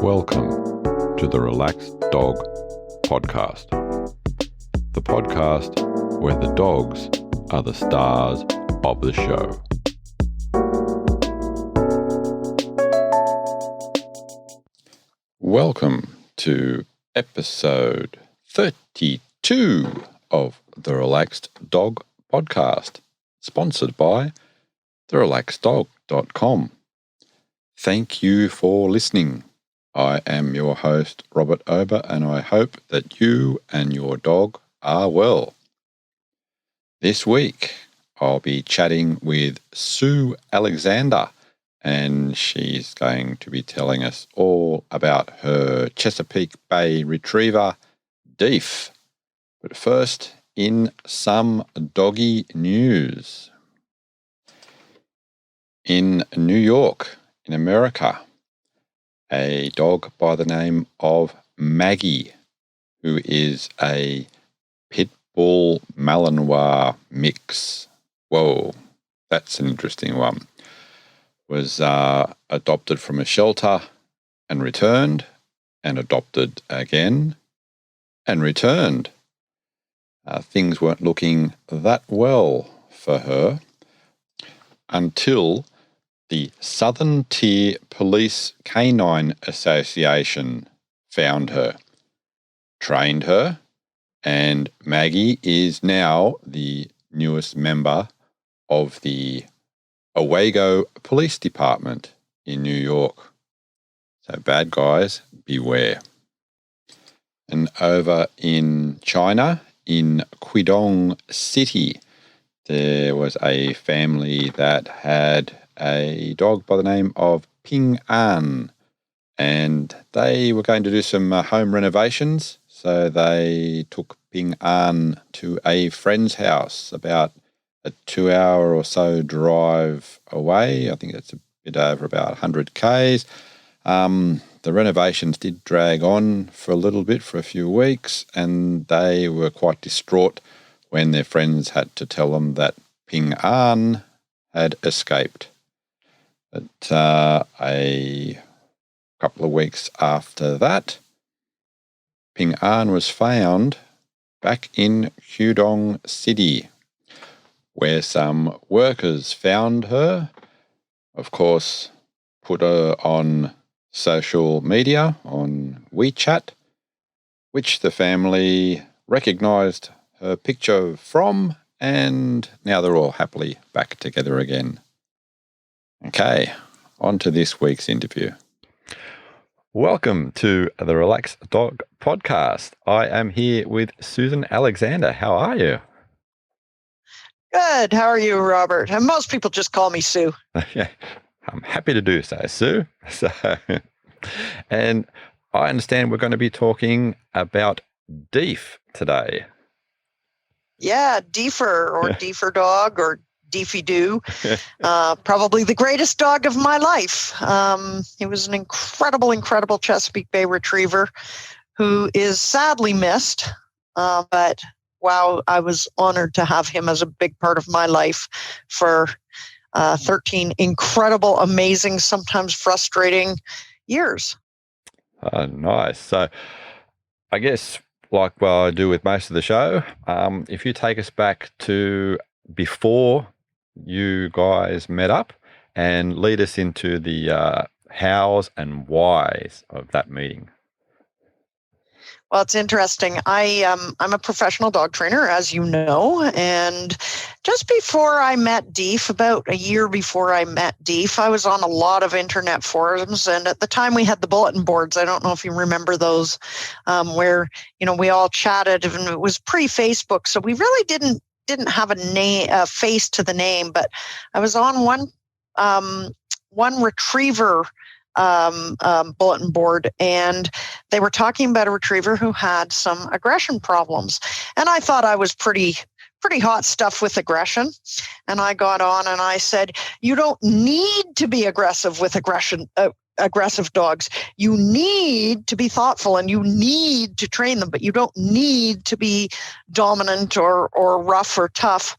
Welcome to the Relaxed Dog Podcast, the podcast where the dogs are the stars of the show. Welcome to episode 32 of the Relaxed Dog Podcast, sponsored by therelaxeddog.com. Thank you for listening. I am your host, Robert Ober, and I hope that you and your dog are well. This week, I'll be chatting with Sue Alexander, and she's going to be telling us all about her Chesapeake Bay Retriever, Deef. But first, in some doggy news. In New York, in America, a dog by the name of Maggie, who is a pit bull Malinois mix. Whoa, that's an interesting one. Was adopted from a shelter and returned, and adopted again and returned. Things weren't looking that well for her until the Southern Tier Police Canine Association found her, trained her, and Maggie is now the newest member of the Owego Police Department in New York. So bad guys, beware. And over in China, in Qidong City, there was a family that had a dog by the name of Ping An, and they were going to do some home renovations, so they took Ping An to a friend's house about a 2-hour or so drive away. I think it's a bit over about 100 k's. The renovations did drag on for a little bit, for a few weeks, and they were quite distraught when their friends had to tell them that Ping An had escaped. But a couple of weeks after that, Ping An was found back in Qidong City, where some workers found her, of course, put her on social media, on WeChat, which the family recognised her picture from, and now they're all happily back together again. Okay, on to this week's interview. Welcome to the Relaxed Dog Podcast. I am here with Susan Alexander. How are you? Good. How are you, Robert? And most people just call me Sue. Yeah, I'm happy to do so, Sue. And I understand we're going to be talking about Deef today. Yeah, Deefer or Deefer dog or Deefy Doo. Probably the greatest dog of my life. He was an incredible Chesapeake Bay Retriever who is sadly missed. But wow, I was honored to have him as a big part of my life for 13 incredible, amazing, sometimes frustrating years. Nice. So I guess, like I do with most of the show, if you take us back to before you guys met up and lead us into the hows and whys of that meeting. Well, it's interesting. I'm a professional dog trainer, as you know, and just before I met Deef, about a year before I met Deef, I was on a lot of internet forums, and at the time we had the bulletin boards. I don't know if you remember those, where we all chatted, and it was pre-Facebook, so we really didn't have a face to the name. But I was on one retriever bulletin board, and they were talking about a retriever who had some aggression problems, and I thought I was pretty hot stuff with aggression, and I got on and I said, you don't need to be aggressive with aggressive dogs. You need to be thoughtful and you need to train them, but you don't need to be dominant or rough or tough.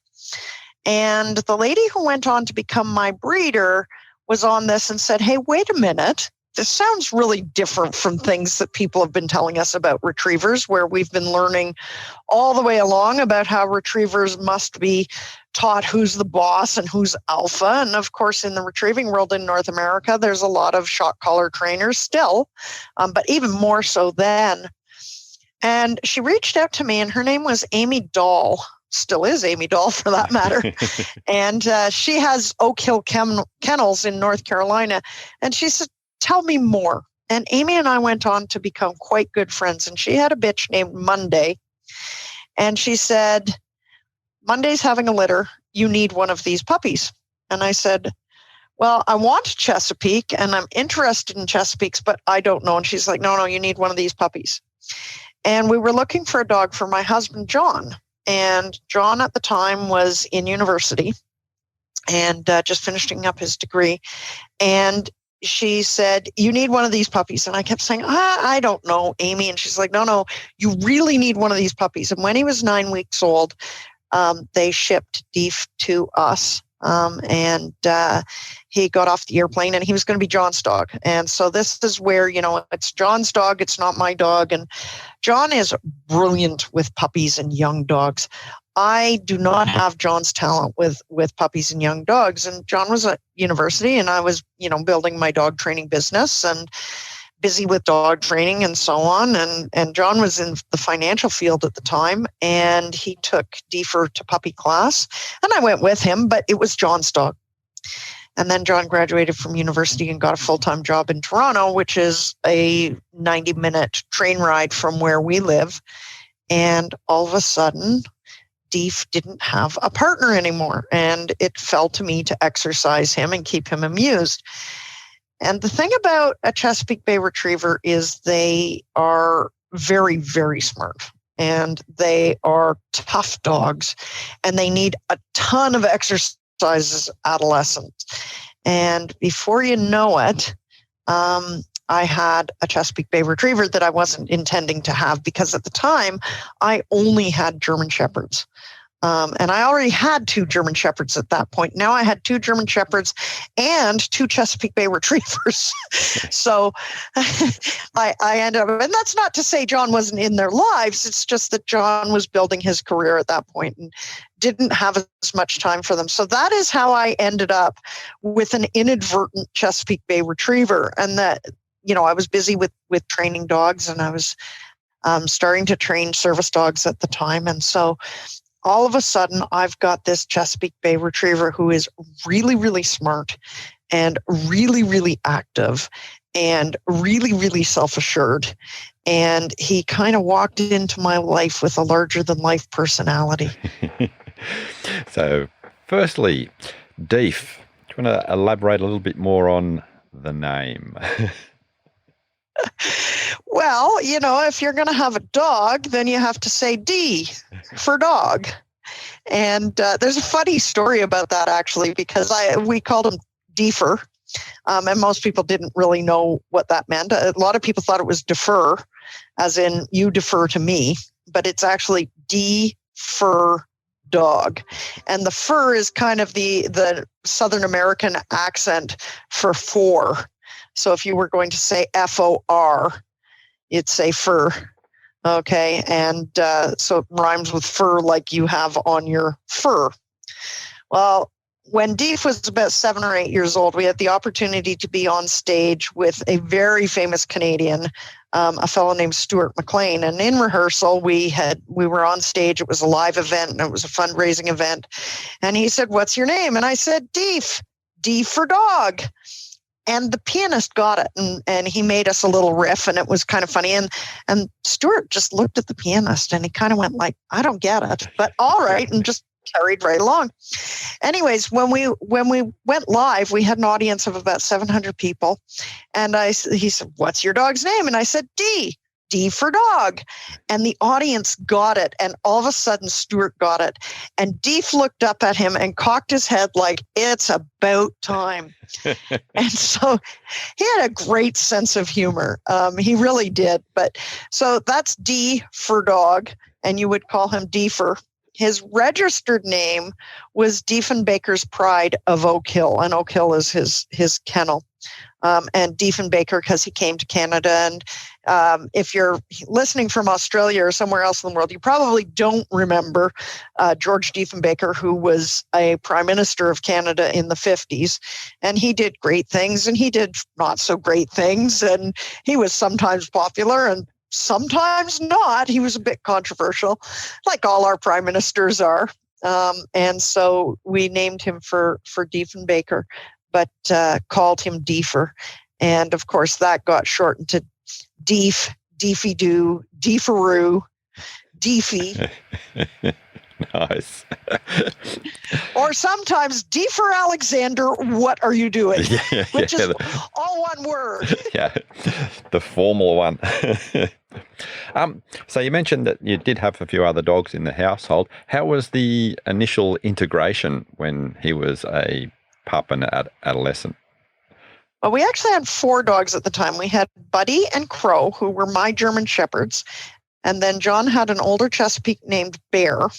And the lady who went on to become my breeder was on this and said, hey, wait a minute. this sounds really different from things that people have been telling us about retrievers, where we've been learning all the way along about how retrievers must be taught who's the boss and who's alpha. And of course, in the retrieving world in North America, there's a lot of shock collar trainers still, but even more so then. And she reached out to me, and her name was Amy Dahl. Still is Amy Dahl for that matter. And she has Oak Hill Kennels in North Carolina. And she said, tell me more. And Amy and I went on to become quite good friends. And she had a bitch named Monday. And she said, Monday's having a litter. You need one of these puppies. And I said, well, I want Chesapeake and I'm interested in Chesapeakes, but I don't know. And she's like, no, you need one of these puppies. And we were looking for a dog for my husband, John. And John at the time was in university and just finishing up his degree. And she said, you need one of these puppies. And I kept saying, I don't know, Amy. And she's like, no, you really need one of these puppies. And when he was 9 weeks old, they shipped Deef to us. And he got off the airplane and he was going to be John's dog. And so this is where, it's John's dog. It's not my dog. And John is brilliant with puppies and young dogs. I do not have John's talent with puppies and young dogs. And John was at university and I was, building my dog training business and busy with dog training and so on. And John was in the financial field at the time and he took Deefer to puppy class and I went with him, but it was John's dog. And then John graduated from university and got a full-time job in Toronto, which is a 90-minute train ride from where we live. And all of a sudden, Deef didn't have a partner anymore. And it fell to me to exercise him and keep him amused. And the thing about a Chesapeake Bay Retriever is they are very, very smart. And they are tough dogs. And they need a ton of exercise as adolescents. And before you know it, I had a Chesapeake Bay Retriever that I wasn't intending to have because at the time I only had German Shepherds. And I already had 2 German Shepherds at that point. Now I had 2 German Shepherds and 2 Chesapeake Bay Retrievers. So I ended up, and that's not to say John wasn't in their lives. It's just that John was building his career at that point and didn't have as much time for them. So that is how I ended up with an inadvertent Chesapeake Bay Retriever. And that, I was busy with training dogs and I was starting to train service dogs at the time. And so all of a sudden, I've got this Chesapeake Bay Retriever who is really, really smart and really, really active and really, really self-assured. And he kind of walked into my life with a larger-than-life personality. So, firstly, Deef, do you want to elaborate a little bit more on the name? Well, if you're going to have a dog, then you have to say D for dog. And there's a funny story about that, actually, because we called him Deefer, and most people didn't really know what that meant. A lot of people thought it was defer, as in you defer to me, but it's actually D-fur dog. And the fur is kind of the Southern American accent for four. So if you were going to say F-O-R, you'd say fur. Okay. And so it rhymes with fur like you have on your fur. Well, when Deef was about 7 or 8 years old, we had the opportunity to be on stage with a very famous Canadian, a fellow named Stuart McLean. And in rehearsal, we were on stage. It was a live event and it was a fundraising event. And he said, "What's your name?" And I said, "Deef, D for dog." And the pianist got it, and he made us a little riff, and it was kind of funny. And Stuart just looked at the pianist, and he kind of went like, "I don't get it, but all right," and just carried right along. Anyways, when we went live, we had an audience of about 700 people, and he said, "What's your dog's name?" And I said, D for dog. And the audience got it. And all of a sudden, Stuart got it. And Deef looked up at him and cocked his head like, "It's about time." And so he had a great sense of humor. He really did. But so that's D for dog. And you would call him Deefer. His registered name was Diefenbaker's Pride of Oak Hill. And Oak Hill is his kennel. and Diefenbaker because he came to Canada. And if you're listening from Australia or somewhere else in the world, you probably don't remember George Diefenbaker, who was a prime minister of Canada in the 50s. And he did great things and he did not so great things. And he was sometimes popular and sometimes not. He was a bit controversial, like all our prime ministers are. And so we named him for Diefenbaker, but called him Deefer. And of course, that got shortened to Deef, Deefy-Doo, Deefaroo, Deefy. Nice. Or sometimes Deefer Alexander, what are you doing? Which is all one word. Yeah, the formal one. So you mentioned that you did have a few other dogs in the household. How was the initial integration when he was a pup and adolescent? Well, we actually had 4 dogs at the time. We had Buddy and Crow, who were my German Shepherds. And then John had an older Chesapeake named Bear.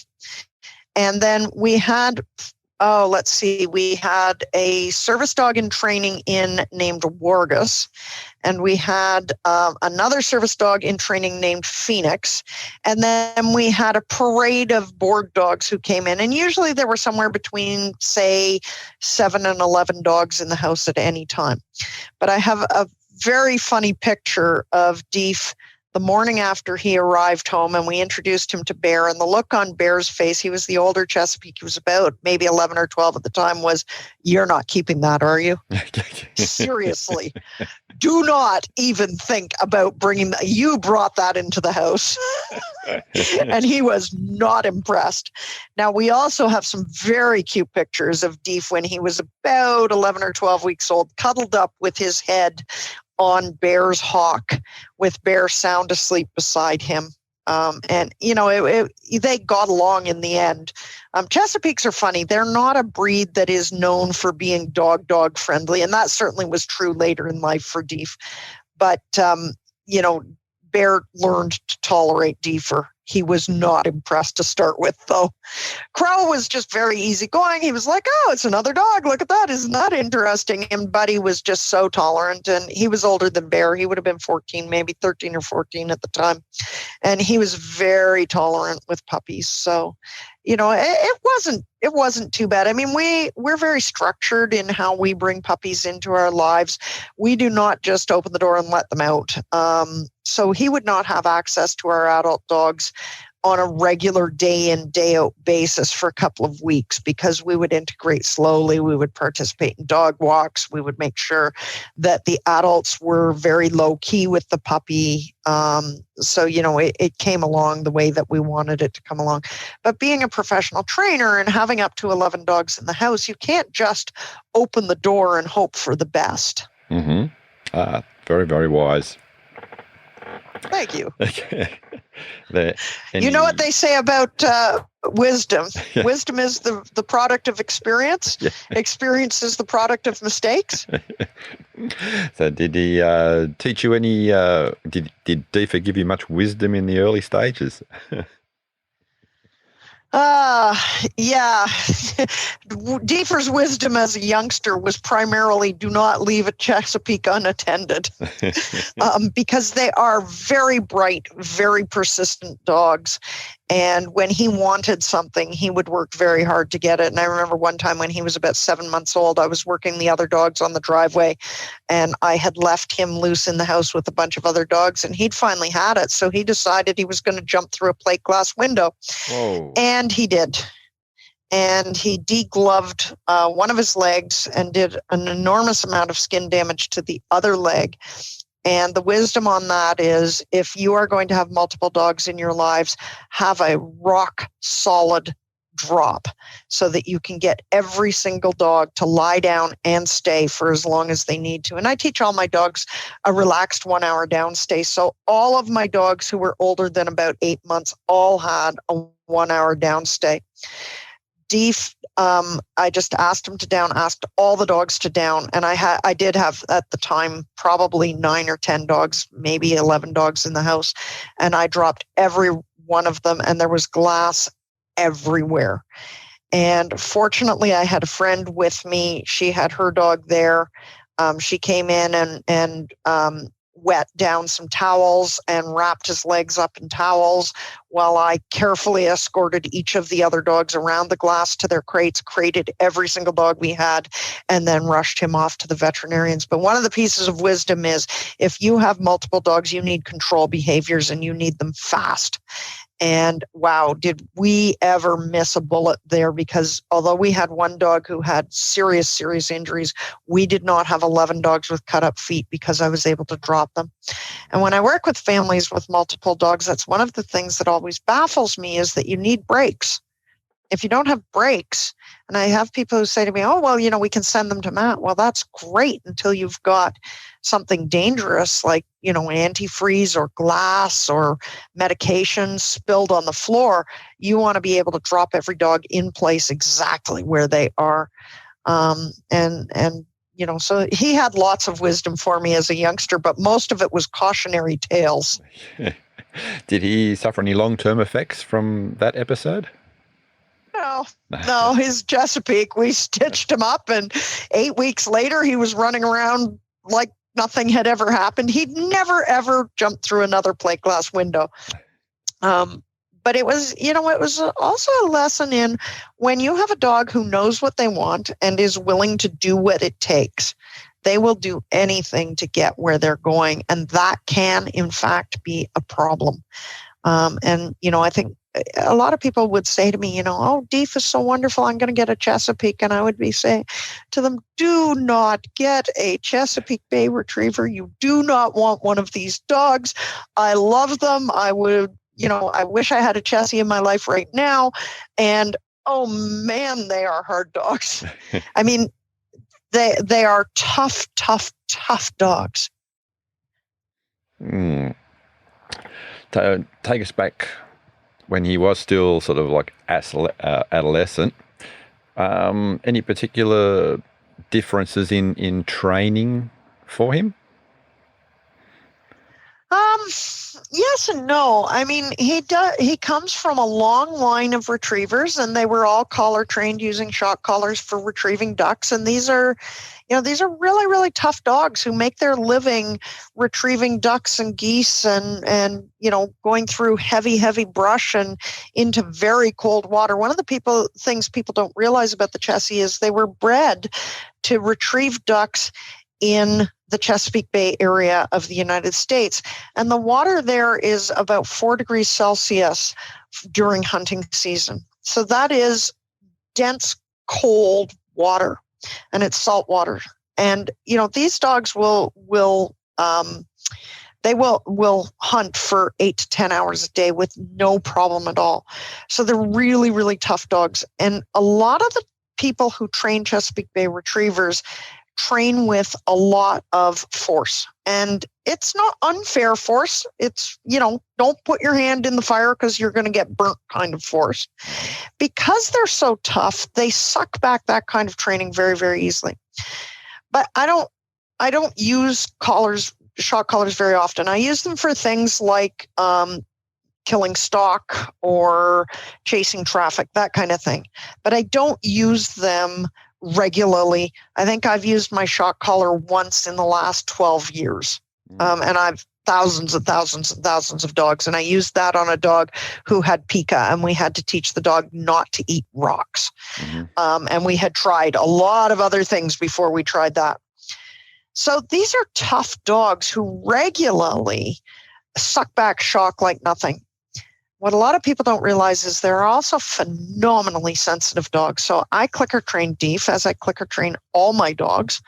And then we had, we had a service dog in training named Wargus. And we had another service dog in training named Phoenix. And then we had a parade of board dogs who came in. And usually there were somewhere between, say, 7 and 11 dogs in the house at any time. But I have a very funny picture of Deef the morning after he arrived home, and we introduced him to Bear, and the look on Bear's face, he was the older Chesapeake, he was about maybe 11 or 12 at the time, was, "You're not keeping that, are you?" Seriously. Do not even think about bringing that. You brought that into the house. And he was not impressed. Now, we also have some very cute pictures of Deef when he was about 11 or 12 weeks old, cuddled up with his head on Bear's hock, with Bear sound asleep beside him. And, they got along in the end. Chesapeakes are funny. They're not a breed that is known for being dog friendly. And that certainly was true later in life for Deef. But, Bear learned to tolerate Deefer. He was not impressed to start with, though. Crow was just very easygoing. He was like, "Oh, it's another dog. Look at that. Isn't that interesting?" And Buddy was just so tolerant. And he was older than Bear. He would have been 14, maybe 13 or 14 at the time. And he was very tolerant with puppies. So, it wasn't too bad. I mean, we're very structured in how we bring puppies into our lives. We do not just open the door and let them out. So he would not have access to our adult dogs on a regular day in, day out basis for a couple of weeks, because we would integrate slowly. We would participate in dog walks. We would make sure that the adults were very low key with the puppy. So, it came along the way that we wanted it to come along. But being a professional trainer and having up to 11 dogs in the house, you can't just open the door and hope for the best. Mm-hmm. Very, very wise. Thank you. Okay. You know what they say about wisdom? Wisdom is the product of experience. Yeah. Experience is the product of mistakes. So did he teach you any, did Deefer give you much wisdom in the early stages? Yeah. Deefer's wisdom as a youngster was primarily do not leave a Chesapeake unattended, because they are very bright, very persistent dogs. And when he wanted something, he would work very hard to get it. And I remember one time when he was about 7 months old, I was working the other dogs on the driveway, and I had left him loose in the house with a bunch of other dogs, and he'd finally had it. So he decided he was going to jump through a plate glass window. Whoa. And he did. And he degloved one of his legs and did an enormous amount of skin damage to the other leg. And the wisdom on that is, if you are going to have multiple dogs in your lives, have a rock solid drop so that you can get every single dog to lie down and stay for as long as they need to. And I teach all my dogs a relaxed 1 hour down stay. So all of my dogs who were older than about 8 months all had a 1 hour down stay. Deef, I just asked him to down, asked all the dogs to down. And I did have at the time probably 9 or 10 dogs, maybe 11 dogs in the house. And I dropped every one of them, and there was glass everywhere. And fortunately, I had a friend with me. She had her dog there. She came in and wet down some towels and wrapped his legs up in towels while I carefully escorted each of the other dogs around the glass to their crates, crated every single dog we had, and then rushed him off to the veterinarians. But one of the pieces of wisdom is if you have multiple dogs, you need control behaviors and you need them fast. And wow, did we ever miss a bullet there? Because although we had one dog who had serious, serious injuries, we did not have 11 dogs with cut up feet because I was able to drop them. And when I work with families with multiple dogs, that's one of the things that always baffles me is that you need breaks. If you don't have breaks, and I have people who say to me, oh, well, we can send them to Matt. Well, that's great until you've got something dangerous like, antifreeze or glass or medication spilled on the floor. You want to be able to drop every dog in place exactly where they are. So he had lots of wisdom for me as a youngster, but most of it was cautionary tales. Did he suffer any long-term effects from that episode? No, his Chesapeake, we stitched him up, and 8 weeks later, he was running around like nothing had ever happened. He'd never, ever jumped through another plate glass window. But it was, it was also a lesson in when you have a dog who knows what they want and is willing to do what it takes, they will do anything to get where they're going. And that can, in fact, be a problem. I think a lot of people would say to me, oh, Deef is so wonderful, I'm going to get a Chesapeake. And I would be saying to them, do not get a Chesapeake Bay Retriever. You do not want one of these dogs. I love them. I would, I wish I had a Chessie in my life right now. And, oh, man, they are hard dogs. I mean, they are tough, tough, tough dogs. Take us back when he was still sort of like adolescent. Any particular differences in training for him? Yes and no. I mean, he comes from a long line of retrievers, and they were all collar trained using shock collars for retrieving ducks. And these are really, really tough dogs who make their living retrieving ducks and geese and going through heavy, heavy brush and into very cold water. One of the things people don't realize about the Chessie is they were bred to retrieve ducks in the Chesapeake Bay area of the United States. And the water there is about 4 degrees Celsius during hunting season. So that is dense, cold water, and it's salt water. And, these dogs will hunt for 8 to 10 hours a day with no problem at all. So they're really, really tough dogs. And a lot of the people who train Chesapeake Bay Retrievers train with a lot of force. And it's not unfair force. It's, don't put your hand in the fire because you're going to get burnt kind of force. Because they're so tough, they suck back that kind of training very, very easily. But I don't use shock collars very often. I use them for things like killing stock or chasing traffic, that kind of thing. But I don't use them regularly. I think I've used my shock collar once in the last 12 years. And I've thousands and thousands and thousands of dogs. And I used that on a dog who had pica, and we had to teach the dog not to eat rocks. And we had tried a lot of other things before we tried that. So these are tough dogs who regularly suck back shock like nothing. What a lot of people don't realize is they're also phenomenally sensitive dogs. So I clicker train Deef, as I clicker train all my dogs,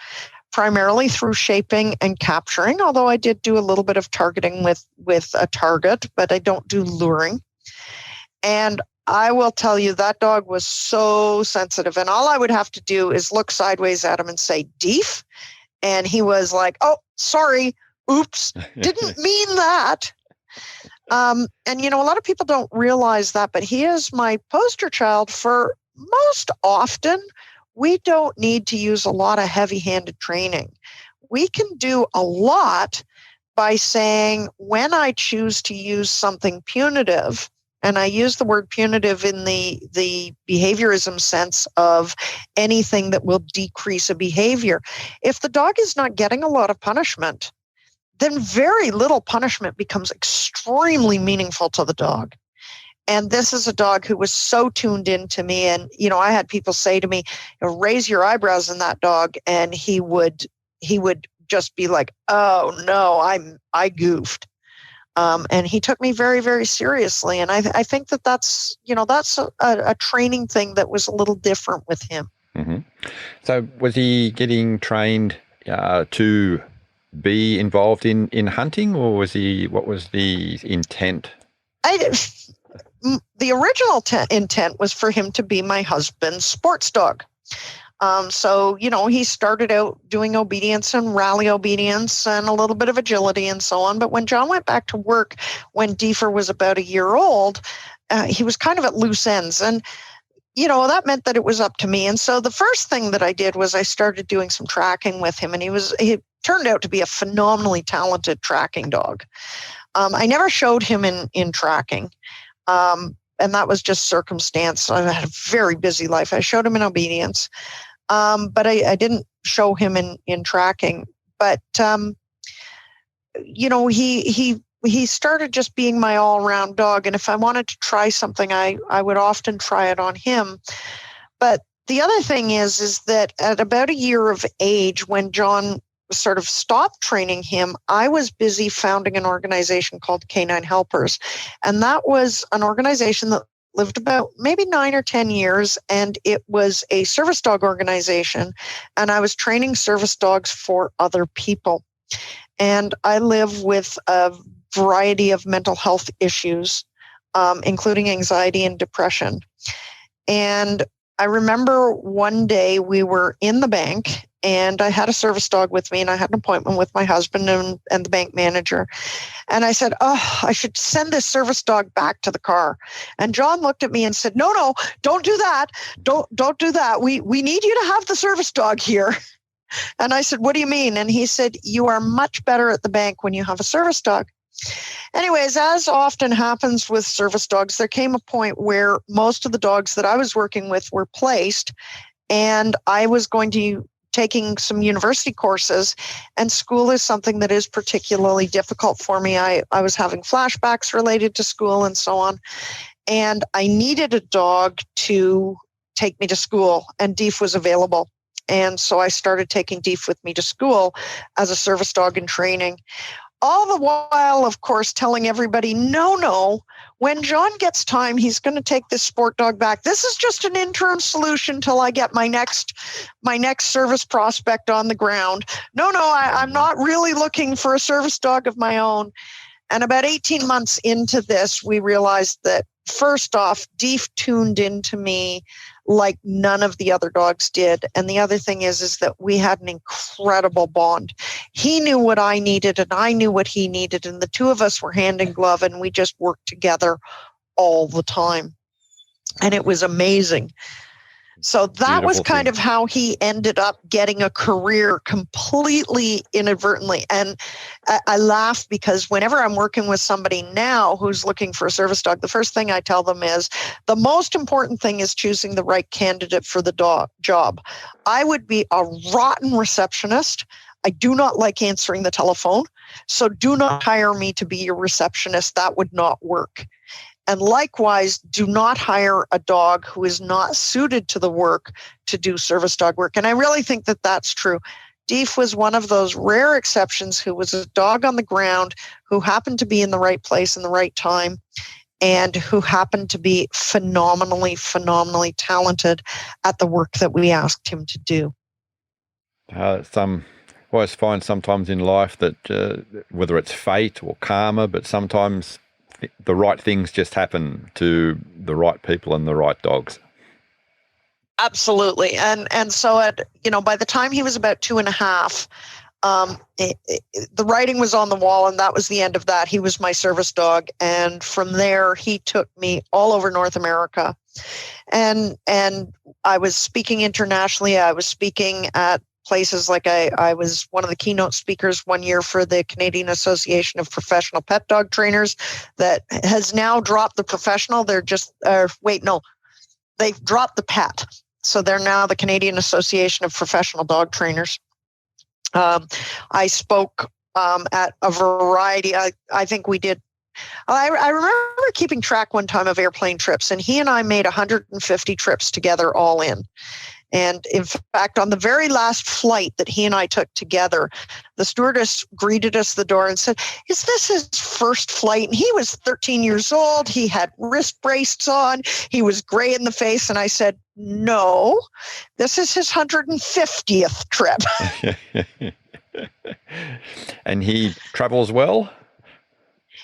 primarily through shaping and capturing, although I did do a little bit of targeting with a target, but I don't do luring. And I will tell you, that dog was so sensitive. And all I would have to do is look sideways at him and say, Deef. And he was like, oh, sorry, oops, didn't mean that. And, a lot of people don't realize that, but he is my poster child for most often. We don't need to use a lot of heavy-handed training. We can do a lot by saying, when I choose to use something punitive, And I use the word punitive in the behaviorism sense of anything that will decrease a behavior. If the dog is not getting a lot of punishment, then very little punishment becomes extremely meaningful to the dog. And this is a dog who was so tuned into me. And, I had people say to me, raise your eyebrows in that dog. And he would just be like, oh no, I goofed. And he took me very, very seriously. And I think that's a training thing that was a little different with him. Mm-hmm. So was he getting trained to be involved in hunting, or what was the intent? The original intent was for him to be my husband's sports dog. So, he started out doing obedience and rally obedience and a little bit of agility and so on. But when John went back to work, when Deefer was about a year old, he was kind of at loose ends. And, that meant that it was up to me. And so the first thing that I did was I started doing some tracking with him. And he turned out to be a phenomenally talented tracking dog. I never showed him in tracking. And that was just circumstance. I had a very busy life. I showed him in obedience. But I didn't show him in tracking. But, he started just being my all-around dog. And if I wanted to try something, I would often try it on him. But the other thing is that at about a year of age, when John sort of stopped training him, I was busy founding an organization called Canine Helpers. And that was an organization that lived about maybe 9 or 10 years, and it was a service dog organization, and I was training service dogs for other people. And I live with a variety of mental health issues, including anxiety and depression. And I remember one day we were in the bank, and I had a service dog with me, and I had an appointment with my husband and the bank manager. And I said, I should send this service dog back to the car. And John looked at me and said, no, don't do that. Don't do that. We need you to have the service dog here. And I said, what do you mean? And he said, you are much better at the bank when you have a service dog. Anyways, as often happens with service dogs, there came a point where most of the dogs that I was working with were placed, and I was going to taking some university courses, and school is something that is particularly difficult for me. I was having flashbacks related to school and so on, and I needed a dog to take me to school, and Deef was available. And so I started taking Deef with me to school as a service dog in training. All the while, of course, telling everybody, no, when John gets time, he's going to take this sport dog back. This is just an interim solution till I get my next service prospect on the ground. No, I'm not really looking for a service dog of my own. And about 18 months into this, we realized that first off, Deef tuned into me like none of the other dogs did. And the other thing is that we had an incredible bond. He knew what I needed and I knew what he needed. And the two of us were hand in glove, and we just worked together all the time. And it was amazing. So that was kind of how he ended up getting a career completely inadvertently. And I laugh because whenever I'm working with somebody now who's looking for a service dog, the first thing I tell them is the most important thing is choosing the right candidate for the job. I would be a rotten receptionist. I do not like answering the telephone. So do not hire me to be your receptionist. That would not work. And likewise, do not hire a dog who is not suited to the work to do service dog work. And I really think that that's true. Deef was one of those rare exceptions who was a dog on the ground, who happened to be in the right place in the right time, and who happened to be phenomenally talented at the work that we asked him to do. I always find sometimes in life that whether it's fate or karma, but sometimes the right things just happen to the right people and the right dogs. Absolutely. And so by the time he was about 2.5, the writing was on the wall, and that was the end of that. He was my service dog. And from there, he took me all over North America. And I was speaking internationally. I was speaking at places. Like I was one of the keynote speakers one year for the Canadian Association of Professional Pet Dog Trainers that has now dropped the professional. They're just, they've dropped the pet. So they're now the Canadian Association of Professional Dog Trainers. I spoke at a variety. I think we did. I remember keeping track one time of airplane trips, and he and I made 150 trips together all in. And in fact, on the very last flight that he and I took together, the stewardess greeted us at the door and said, "Is this his first flight?" And he was 13 years old. He had wrist braces on. He was gray in the face. And I said, "No, this is his 150th trip." And he travels well?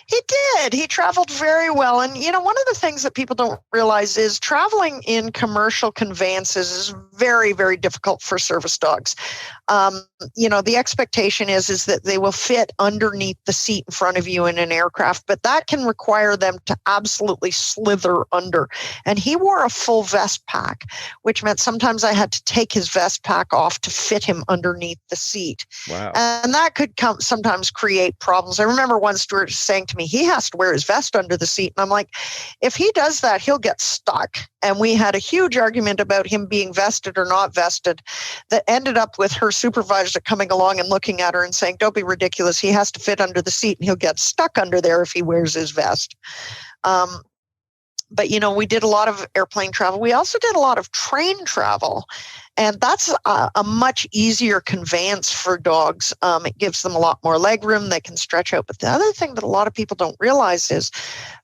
He did. He traveled very well. And, one of the things that people don't realize is traveling in commercial conveyances is very, very difficult for service dogs. The expectation is that they will fit underneath the seat in front of you in an aircraft, but that can require them to absolutely slither under. And he wore a full vest pack, which meant sometimes I had to take his vest pack off to fit him underneath the seat. Wow. And that could sometimes create problems. I remember one steward saying to me, he has to wear his vest under the seat. And I'm like, if he does that, he'll get stuck. And we had a huge argument about him being vested or not vested that ended up with her supervisor coming along and looking at her and saying, "Don't be ridiculous. He has to fit under the seat and he'll get stuck under there if he wears his vest." But, we did a lot of airplane travel. We also did a lot of train travel. And that's a much easier conveyance for dogs. It gives them a lot more leg room. They can stretch out. But the other thing that a lot of people don't realize is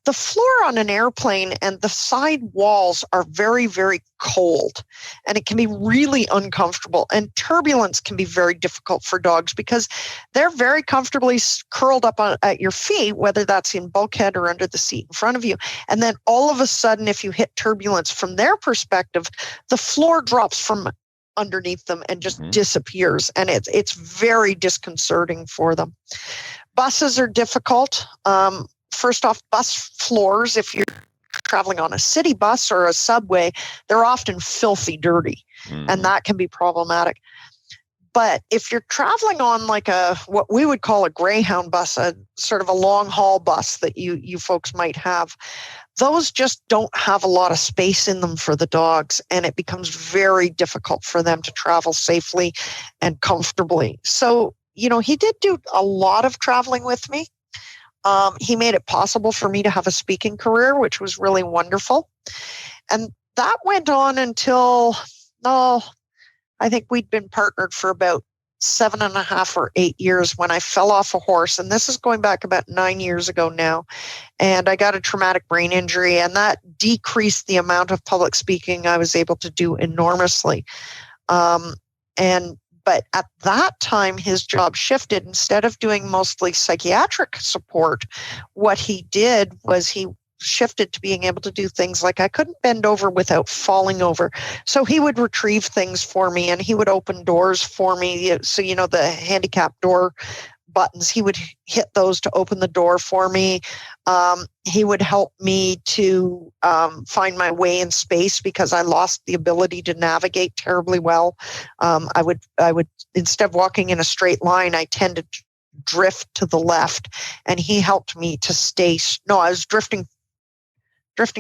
the floor on an airplane and the side walls are very, very cold. And it can be really uncomfortable. And turbulence can be very difficult for dogs because they're very comfortably curled up at your feet, whether that's in bulkhead or under the seat in front of you. And then all of a sudden, if you hit turbulence from their perspective, the floor drops from underneath them and just disappears. And it's very disconcerting for them. Buses are difficult. First off, bus floors, if you're traveling on a city bus or a subway, they're often filthy dirty, and that can be problematic. But if you're traveling on like what we would call a Greyhound bus, a sort of a long haul bus that you folks might have, those just don't have a lot of space in them for the dogs, and it becomes very difficult for them to travel safely and comfortably. So, he did do a lot of traveling with me. He made it possible for me to have a speaking career, which was really wonderful. And that went on until, I think we'd been partnered for about 7.5 or 8 years when I fell off a horse. And this is going back about 9 years ago now. And I got a traumatic brain injury, and that decreased the amount of public speaking I was able to do enormously. But at that time, his job shifted. Instead of doing mostly psychiatric support, what he did was he shifted to being able to do things like I couldn't bend over without falling over. So he would retrieve things for me, and he would open doors for me. So, the handicap door buttons, he would hit those to open the door for me. He would help me to find my way in space because I lost the ability to navigate terribly well. I would, instead of walking in a straight line, I tended to drift to the left, and he helped me to stay. No, I was drifting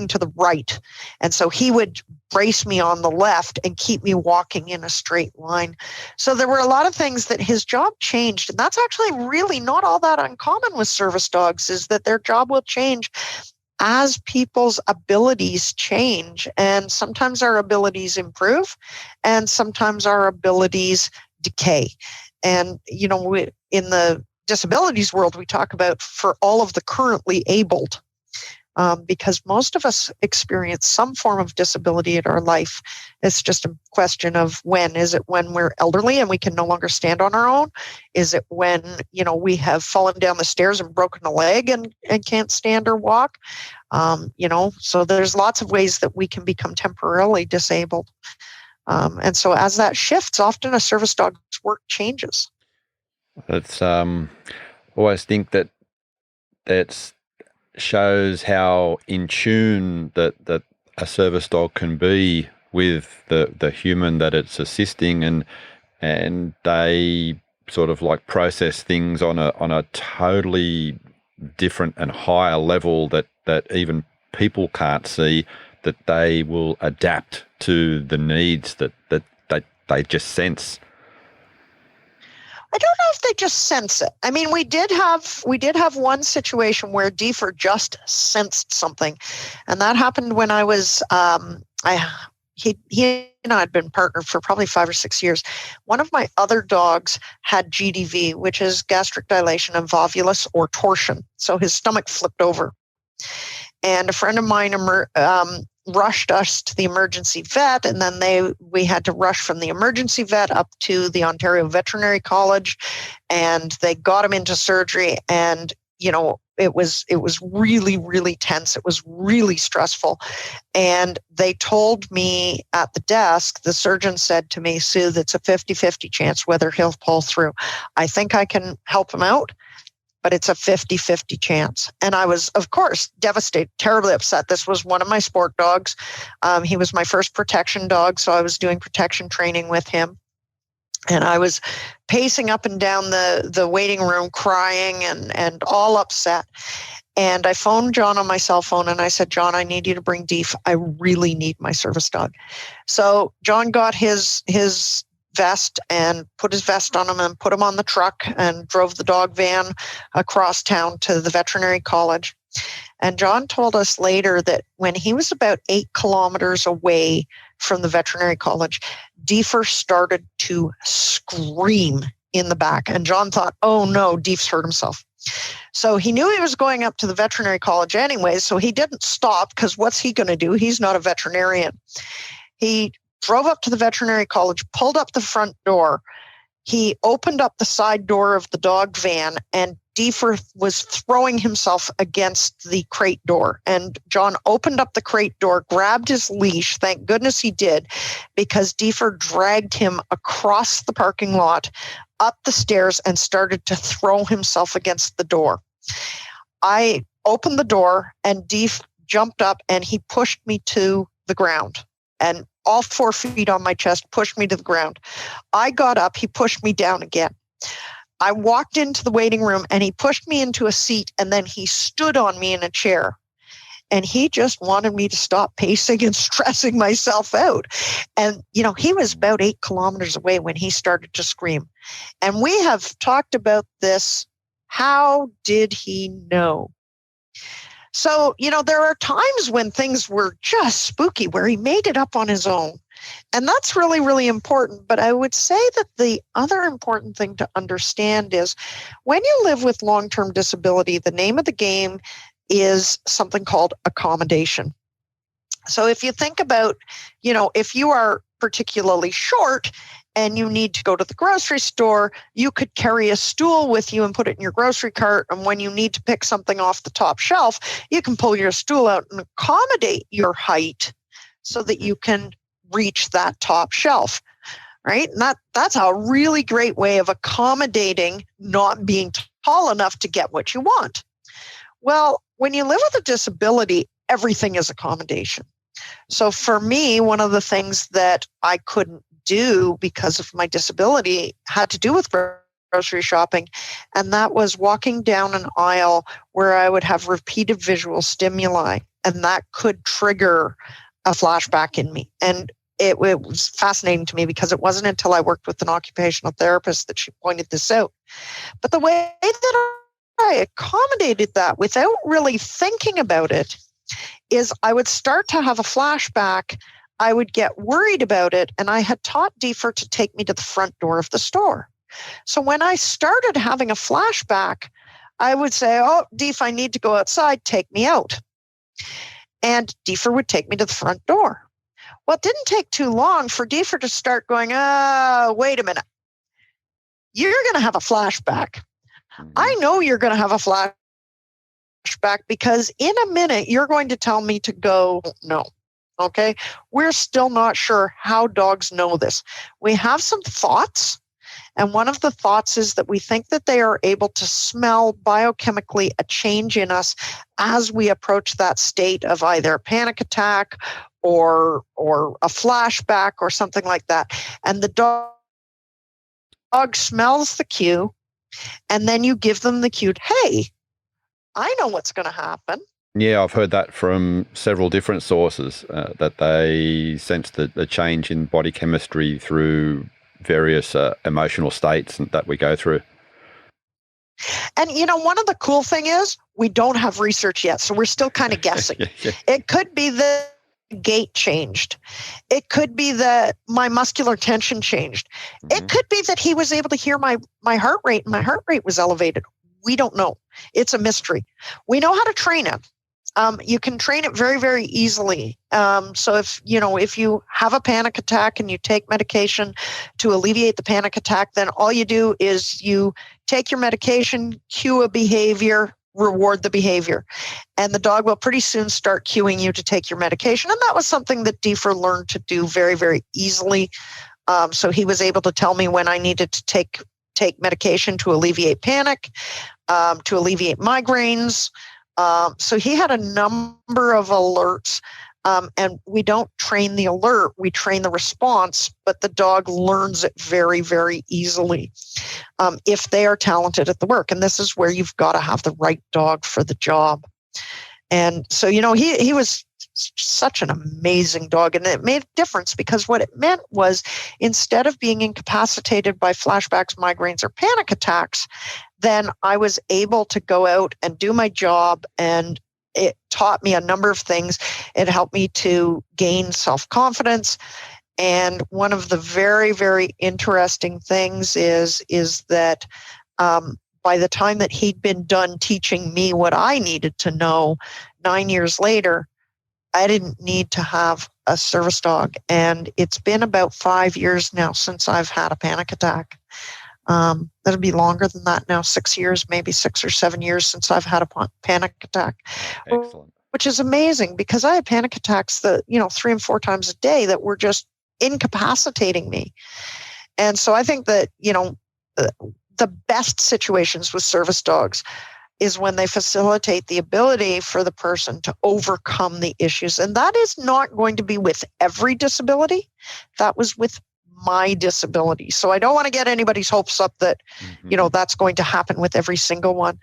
to the right. And so he would brace me on the left and keep me walking in a straight line. So there were a lot of things that his job changed. And that's actually really not all that uncommon with service dogs, is that their job will change as people's abilities change. And sometimes our abilities improve, and sometimes our abilities decay. And, in the disabilities world, we talk about for all of the currently abled, because most of us experience some form of disability in our life. It's just a question of when. Is it when we're elderly and we can no longer stand on our own? Is it when, we have fallen down the stairs and broken a leg and can't stand or walk? So there's lots of ways that we can become temporarily disabled. And so as that shifts, often a service dog's work changes. That's always think that's shows how in tune that a service dog can be with the human that it's assisting, and and they sort of like process things on a totally different and higher level that even people can't see, that they will adapt to the needs that they just sense. I don't know if they just sense it. I mean, we did have one situation where Deefer just sensed something, and that happened when I was he and I had been partnered for probably 5 or 6 years. One of my other dogs had GDV, which is gastric dilation and volvulus or torsion. So his stomach flipped over. And a friend of mine rushed us to the emergency vet, and then we had to rush from the emergency vet up to the Ontario Veterinary College, and they got him into surgery. And it was really, really tense. It was really stressful. And they told me at the desk, the surgeon said to me, "Sue, it's a 50-50 chance whether he'll pull through. I think I can help him out, but it's a 50-50 chance." And I was, of course, devastated, terribly upset. This was one of my sport dogs. He was my first protection dog, so I was doing protection training with him. And I was pacing up and down the waiting room, crying and all upset. And I phoned John on my cell phone, and I said, "John, I need you to bring Deef. I really need my service dog." So John got his vest and put his vest on him and put him on the truck and drove the dog van across town to the veterinary college. And John told us later that when he was about 8 kilometers away from the veterinary college, Deefer started to scream in the back. And John thought, "Oh no, Deef's hurt himself." So he knew he was going up to the veterinary college anyway, so he didn't stop, because what's he going to do? He's not a veterinarian. He drove up to the veterinary college, pulled up the front door. He opened up the side door of the dog van, and Deefer was throwing himself against the crate door. And John opened up the crate door, grabbed his leash. Thank goodness he did, because Deefer dragged him across the parking lot, up the stairs, and started to throw himself against the door. I opened the door, and Deef jumped up, and he pushed me to the ground. And all 4 feet on my chest, pushed me to the ground. I got up, he pushed me down again. I walked into the waiting room, and he pushed me into a seat, and then he stood on me in a chair. And he just wanted me to stop pacing and stressing myself out. And, he was about 8 kilometers away when he started to scream. And we have talked about this. How did he know? So, there are times when things were just spooky, where he made it up on his own. And that's really, really important. But I would say that the other important thing to understand is when you live with long-term disability, the name of the game is something called accommodation. So if you think about, if you are particularly short and you need to go to the grocery store, you could carry a stool with you and put it in your grocery cart. And when you need to pick something off the top shelf, you can pull your stool out and accommodate your height so that you can reach that top shelf, right? And that's a really great way of accommodating not being tall enough to get what you want. Well, when you live with a disability, everything is accommodation. So for me, one of the things that I couldn't do because of my disability had to do with grocery shopping, and that was walking down an aisle where I would have repeated visual stimuli, and that could trigger a flashback in me. And it was fascinating to me, because it wasn't until I worked with an occupational therapist that she pointed this out. But the way that I accommodated that without really thinking about it is I would start to have a flashback. I would get worried about it, and I had taught Deefer to take me to the front door of the store. So when I started having a flashback, I would say, "Oh, Deef, I need to go outside, take me out." And Deefer would take me to the front door. Well, it didn't take too long for Deefer to start going, "Wait a minute. You're going to have a flashback. I know you're going to have a flashback, because in a minute, you're going to tell me to go." No. Okay. We're still not sure how dogs know this. We have some thoughts. And one of the thoughts is that we think that they are able to smell biochemically a change in us as we approach that state of either a panic attack or a flashback or something like that. And the dog dog smells the cue, and then you give them the cue, hey, I know what's going to happen. Yeah, I've heard that from several different sources, that they sense the change in body chemistry through various emotional states that we go through. And, one of the cool thing is we don't have research yet, so we're still kind of guessing. Yeah. It could be the gait changed. It could be that my muscular tension changed. It could be that he was able to hear my heart rate, and my heart rate was elevated. We don't know. It's a mystery. We know how to train it. You can train it very, very easily. So if you have a panic attack and you take medication to alleviate the panic attack, then all you do is you take your medication, cue a behavior, reward the behavior. And the dog will pretty soon start cueing you to take your medication. And that was something that Deefer learned to do very, very easily. So he was able to tell me when I needed to take medication to alleviate panic, to alleviate migraines. So he had a number of alerts, and we don't train the alert, we train the response, but the dog learns it very, very easily if they are talented at the work. And this is where you've got to have the right dog for the job. And so, he was such an amazing dog, and it made a difference because what it meant was instead of being incapacitated by flashbacks, migraines, or panic attacks, then I was able to go out and do my job, and it taught me a number of things. It helped me to gain self-confidence. And one of the very, very interesting things is that by the time that he'd been done teaching me what I needed to know 9 years later, I didn't need to have a service dog. And it's been about 5 years now since I've had a panic attack. That'll be longer than that now, 6 years, maybe 6 or 7 years since I've had a panic attack. Excellent. Which is amazing because I had panic attacks that, 3 and 4 times a day that were just incapacitating me. And so I think that, the best situations with service dogs is when they facilitate the ability for the person to overcome the issues. And that is not going to be with every disability. That was with my disability. So I don't want to get anybody's hopes up that, that's going to happen with every single one.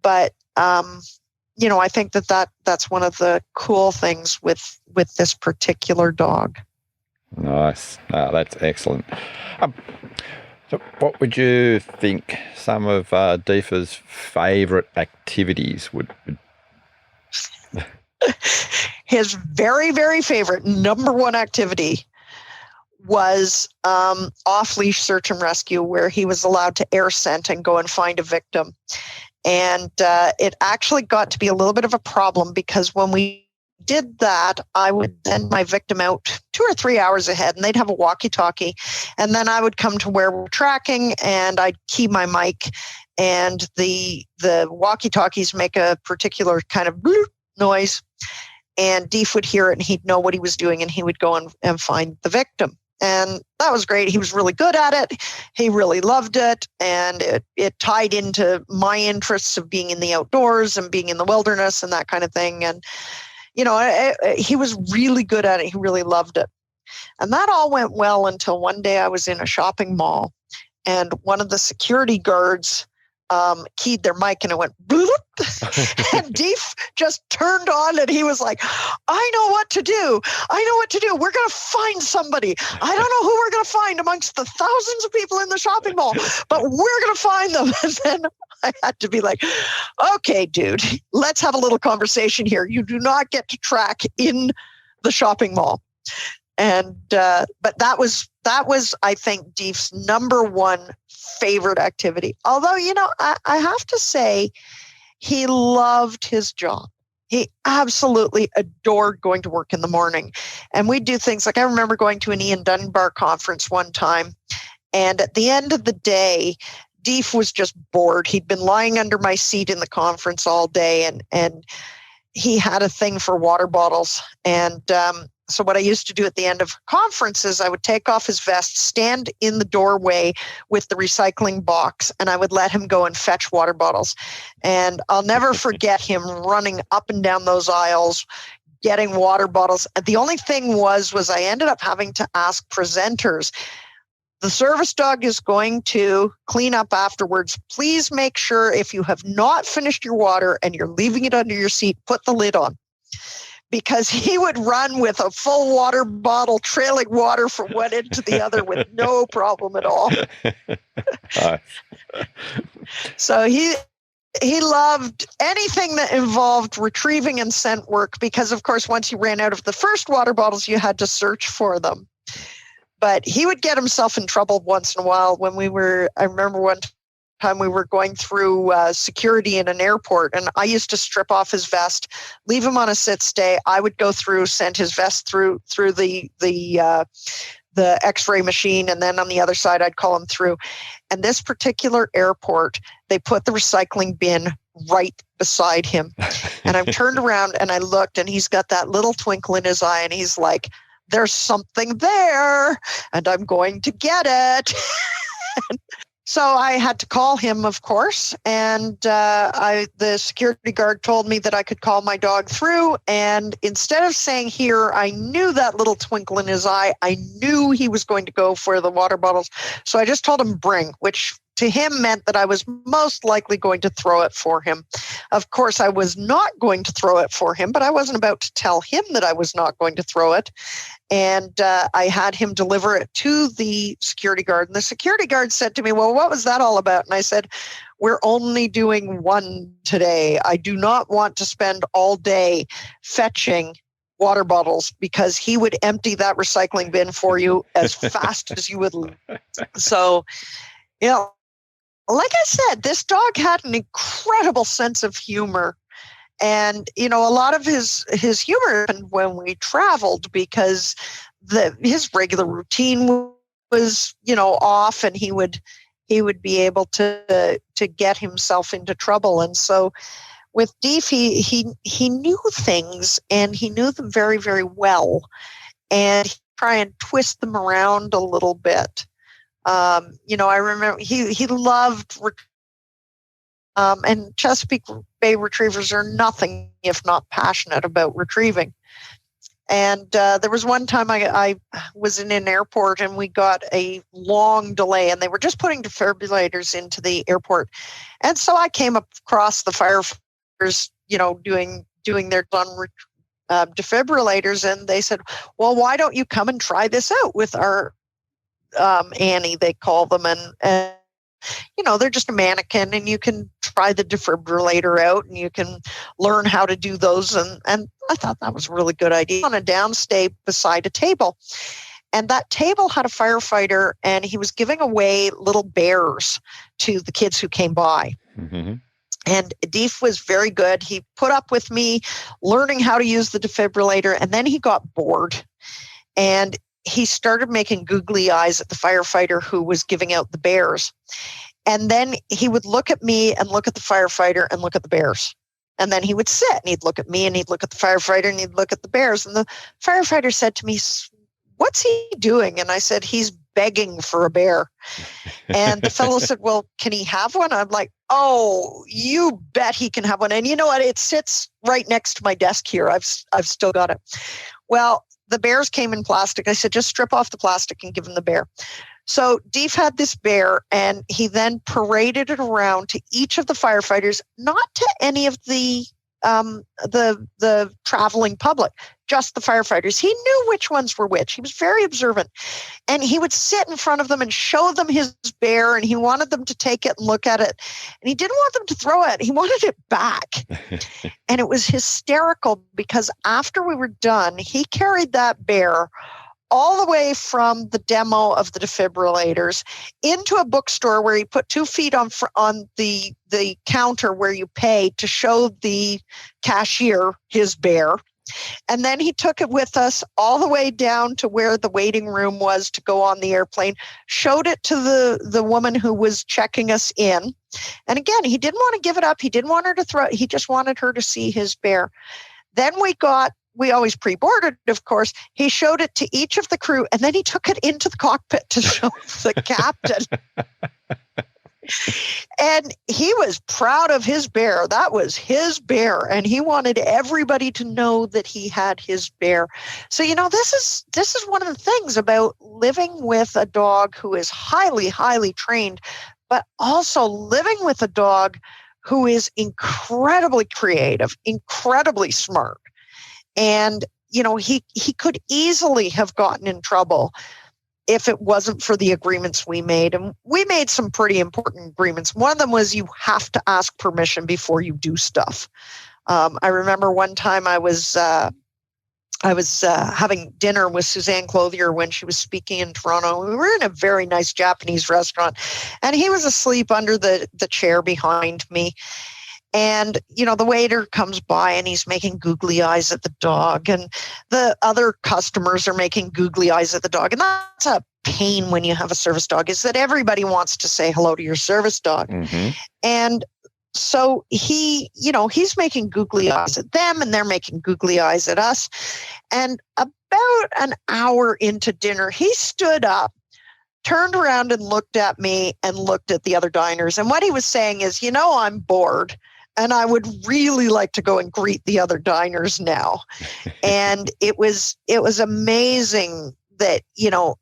But, I think that's one of the cool things with this particular dog. Nice. That's excellent. So what would you think some of Deefer's favourite activities would be? His very, very favorite number one activity was off-leash search and rescue, where he was allowed to air scent and go and find a victim. And it actually got to be a little bit of a problem because when we did that, I would send my victim out 2 or 3 hours ahead, and they'd have a walkie-talkie. And then I would come to where we're tracking, and I'd key my mic, and the walkie-talkies make a particular kind of bloop noise. And Deef would hear it, and he'd know what he was doing, and he would go and find the victim. And that was great. He was really good at it. He really loved it. And it tied into my interests of being in the outdoors and being in the wilderness and that kind of thing. And, he was really good at it. He really loved it. And that all went well until one day I was in a shopping mall, and one of the security guards keyed their mic, and it went bloop. And Deef just turned on, and he was like, I know what to do. We're going to find somebody. I don't know who we're going to find amongst the thousands of people in the shopping mall, but we're going to find them. And then I had to be like, okay, dude, let's have a little conversation here. You do not get to track in the shopping mall. And but that was I think Deef's number one favorite activity. Although I have to say he loved his job. He absolutely adored going to work in the morning. And we'd do things like, I remember going to an Ian Dunbar conference one time, and at the end of the day, Deef was just bored. He'd been lying under my seat in the conference all day, and he had a thing for water bottles. And so what I used to do at the end of conferences, I would take off his vest, stand in the doorway with the recycling box, and I would let him go and fetch water bottles. And I'll never forget him running up and down those aisles, getting water bottles. The only thing was I ended up having to ask presenters, The service dog is going to clean up afterwards. Please make sure if you have not finished your water and you're leaving it under your seat, put the lid on. Because he would run with a full water bottle, trailing water from one end to the other with no problem at all. So he loved anything that involved retrieving and scent work because, of course, once you ran out of the first water bottles, you had to search for them. But he would get himself in trouble once in a while when I remember one time we were going through security in an airport, and I used to strip off his vest, leave him on a sit stay. I would go through, send his vest through the X-ray machine, and then on the other side, I'd call him through. And this particular airport, they put the recycling bin right beside him. And I turned around and I looked, and he's got that little twinkle in his eye, and he's like, "There's something there, and I'm going to get it." So I had to call him, of course, and the security guard told me that I could call my dog through. And instead of saying here, I knew that little twinkle in his eye. I knew he was going to go for the water bottles. So I just told him bring, which to him meant that I was most likely going to throw it for him. Of course, I was not going to throw it for him, but I wasn't about to tell him that I was not going to throw it. And I had him deliver it to the security guard. And the security guard said to me, "Well, what was that all about?" And I said, "We're only doing one today. I do not want to spend all day fetching water bottles," because he would empty that recycling bin for you as fast as you would. So, like I said, this dog had an incredible sense of humor. And, a lot of his humor happened when we traveled because his regular routine was, off, and he would be able to get himself into trouble. And so with Deef, he knew things, and he knew them very, very well, and he'd try and twist them around a little bit. I remember he loved, and Chesapeake Bay Retrievers are nothing if not passionate about retrieving. And there was one time I was in an airport, and we got a long delay, and they were just putting defibrillators into the airport. And so I came across the firefighters, doing their defibrillators, and they said, "Well, why don't you come and try this out with our Annie," they call them, and they're just a mannequin, and you can try the defibrillator out, and you can learn how to do those. And I thought that was a really good idea. On a downstay beside a table, and that table had a firefighter, and he was giving away little bears to the kids who came by. Mm-hmm. And Deef was very good. He put up with me learning how to use the defibrillator, and then he got bored, and he started making googly eyes at the firefighter who was giving out the bears. And then he would look at me and look at the firefighter and look at the bears. And then he would sit and he'd look at me and he'd look at the firefighter and he'd look at the bears. And the firefighter said to me, "What's he doing?" And I said, "He's begging for a bear." And the fellow said, "Well, can he have one?" I'm like, "Oh, you bet he can have one. And you know what? It sits right next to my desk here. I've still got it." Well, the bears came in plastic. I said, "Just strip off the plastic and give him the bear." So Deef had this bear, and he then paraded it around to each of the firefighters, not to any of the traveling public, just the firefighters. He knew which ones were which. He was very observant, and he would sit in front of them and show them his bear, and he wanted them to take it and look at it, and he didn't want them to throw it. He wanted it back. And it was hysterical because after we were done, he carried that bear all the way from the demo of the defibrillators into a bookstore where he put 2 feet on the counter where you pay to show the cashier his bear. And then he took it with us all the way down to where the waiting room was to go on the airplane, showed it to the woman who was checking us in. And again, he didn't want to give it up. He didn't want her to throw it. He just wanted her to see his bear. Then we always pre-boarded, of course. He showed it to each of the crew, and then he took it into the cockpit to show the captain. And he was proud of his bear. That was his bear. And he wanted everybody to know that he had his bear. So, this is one of the things about living with a dog who is highly, highly trained, but also living with a dog who is incredibly creative, incredibly smart. And, he could easily have gotten in trouble if it wasn't for the agreements we made. And we made some pretty important agreements. One of them was you have to ask permission before you do stuff. I remember one time I was having dinner with Suzanne Clothier when she was speaking in Toronto. We were in a very nice Japanese restaurant, and he was asleep under the chair behind me. And, the waiter comes by and he's making googly eyes at the dog, and the other customers are making googly eyes at the dog. And that's a pain when you have a service dog, is that everybody wants to say hello to your service dog. Mm-hmm. And so he's making googly eyes at them, and they're making googly eyes at us. And about an hour into dinner, he stood up, turned around and looked at me and looked at the other diners. And what he was saying is, I'm bored, and I would really like to go and greet the other diners now. And it was amazing that,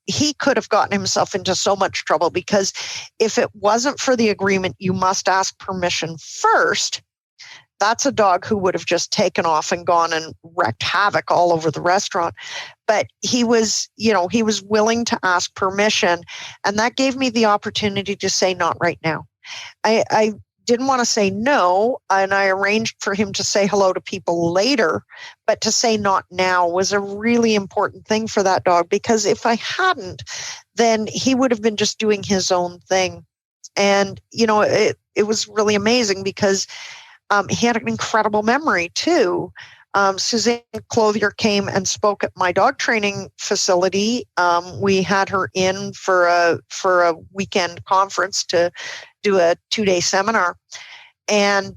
he could have gotten himself into so much trouble, because if it wasn't for the agreement, you must ask permission first, that's a dog who would have just taken off and gone and wreaked havoc all over the restaurant. But he was willing to ask permission. And that gave me the opportunity to say, not right now. I didn't want to say no, and I arranged for him to say hello to people later, but to say not now was a really important thing for that dog, because if I hadn't, then he would have been just doing his own thing. And, it was really amazing, because he had an incredible memory too. Suzanne Clothier came and spoke at my dog training facility. We had her in for a weekend conference to do a 2-day seminar. And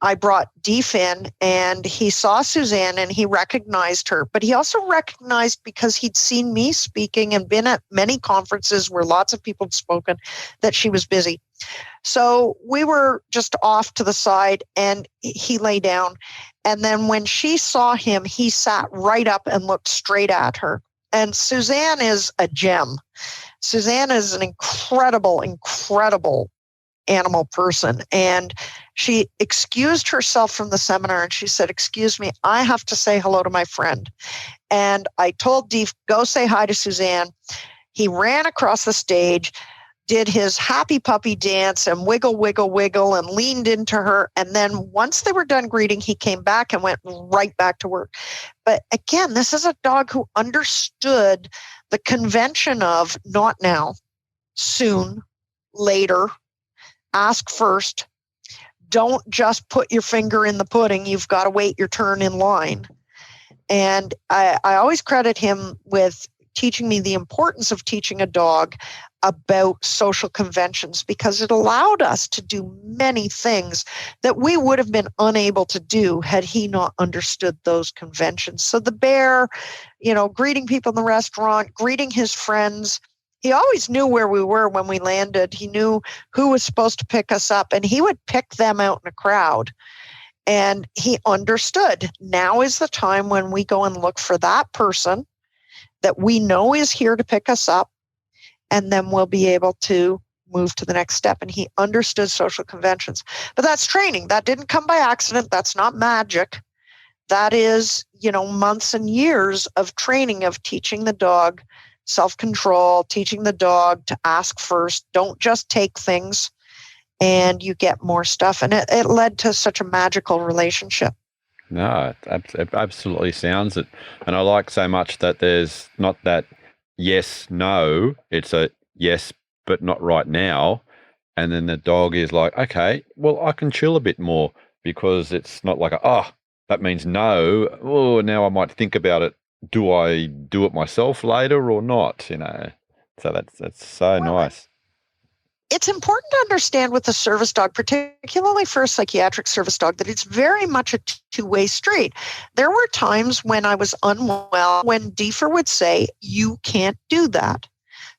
I brought Deef in, and he saw Suzanne and he recognized her, but he also recognized, because he'd seen me speaking and been at many conferences where lots of people had spoken, that she was busy. So we were just off to the side, and he lay down. And then when she saw him, he sat right up and looked straight at her. And Suzanne is a gem. Suzanne is an incredible, incredible animal person. And she excused herself from the seminar, and she said, "Excuse me, I have to say hello to my friend." And I told Deef, "Go say hi to Suzanne." He ran across the stage, did his happy puppy dance and wiggle, wiggle, wiggle, and leaned into her. And then once they were done greeting, he came back and went right back to work. But again, this is a dog who understood the convention of not now, soon, later, ask first. Don't just put your finger in the pudding. You've got to wait your turn in line. And I always credit him with teaching me the importance of teaching a dog about social conventions, because it allowed us to do many things that we would have been unable to do had he not understood those conventions. So the bear, greeting people in the restaurant, greeting his friends, he always knew where we were when we landed. He knew who was supposed to pick us up, and he would pick them out in a crowd. And he understood, now is the time when we go and look for that person that we know is here to pick us up, and then we'll be able to move to the next step. And he understood social conventions. But that's training. That didn't come by accident. That's not magic. That is, months and years of training, of teaching the dog self-control, teaching the dog to ask first. Don't just take things, and you get more stuff. And it led to such a magical relationship. No, it absolutely sounds it. And I like so much that there's not that yes, no, it's a yes, but not right now. And then the dog is like, okay, well, I can chill a bit more, because it's not like, that means no. Oh, now I might think about it. Do I do it myself later or not? So that's so nice. It's important to understand with a service dog, particularly for a psychiatric service dog, that it's very much a two-way street. There were times when I was unwell when Deefer would say, "You can't do that."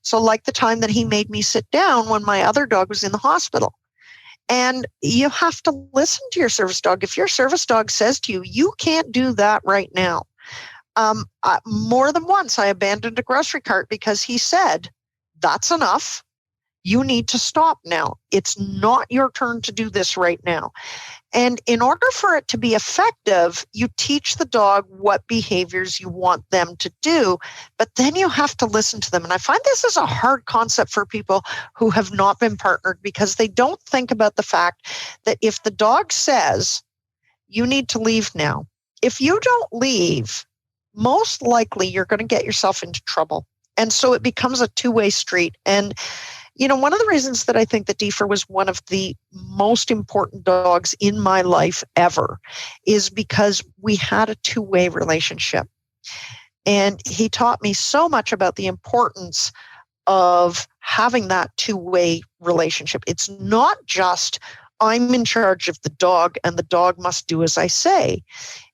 So like the time that he made me sit down when my other dog was in the hospital. And you have to listen to your service dog. If your service dog says to you, you can't do that right now. More than once, I abandoned a grocery cart because he said, that's enough. You need to stop now. It's not your turn to do this right now. And in order for it to be effective, you teach the dog what behaviors you want them to do, but then you have to listen to them. And I find this is a hard concept for people who have not been partnered because they don't think about the fact that if the dog says, you need to leave now, if you don't leave, most likely you're going to get yourself into trouble. And so it becomes a two-way street. And one of the reasons that I think that Deefer was one of the most important dogs in my life ever is because we had a two-way relationship. And he taught me so much about the importance of having that two-way relationship. It's not just I'm in charge of the dog and the dog must do as I say.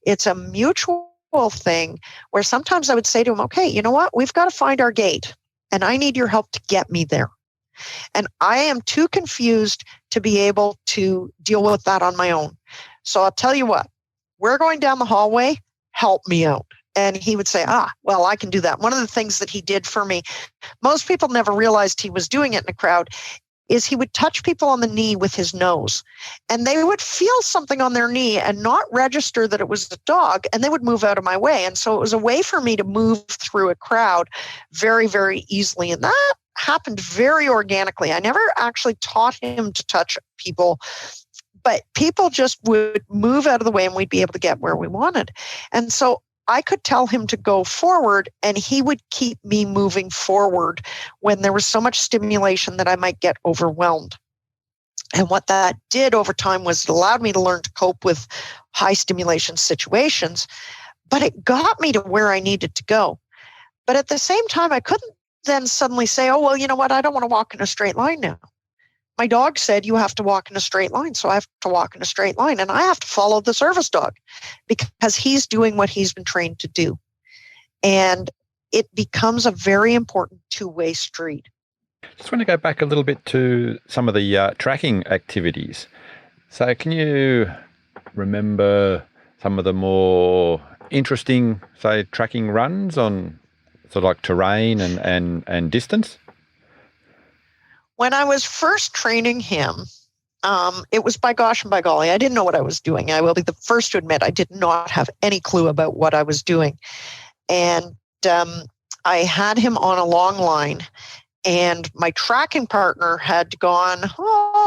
It's a mutual thing where sometimes I would say to him, okay, you know what? We've got to find our gate and I need your help to get me there. And I am too confused to be able to deal with that on my own. So I'll tell you what, we're going down the hallway, help me out. And he would say, well, I can do that. One of the things that he did for me, most people never realized he was doing it in a crowd, is he would touch people on the knee with his nose. And they would feel something on their knee and not register that it was the dog, and they would move out of my way. And so it was a way for me to move through a crowd very, very easily. And that happened very organically. I never actually taught him to touch people, but people just would move out of the way and we'd be able to get where we wanted. And so I could tell him to go forward and he would keep me moving forward when there was so much stimulation that I might get overwhelmed. And what that did over time was it allowed me to learn to cope with high stimulation situations, but it got me to where I needed to go. But at the same time, I couldn't then suddenly say, oh, well, you know what? I don't want to walk in a straight line now. My dog said you have to walk in a straight line, so I have to walk in a straight line, and I have to follow the service dog because he's doing what he's been trained to do. And it becomes a very important two-way street. Just want to go back a little bit to some of the tracking activities. So can you remember some of the more interesting, say, tracking runs on sort of like terrain and distance? When I was first training him, it was by gosh and by golly. I didn't know what I was doing. I will be the first to admit I did not have any clue about what I was doing. And I had him on a long line, and my tracking partner had gone,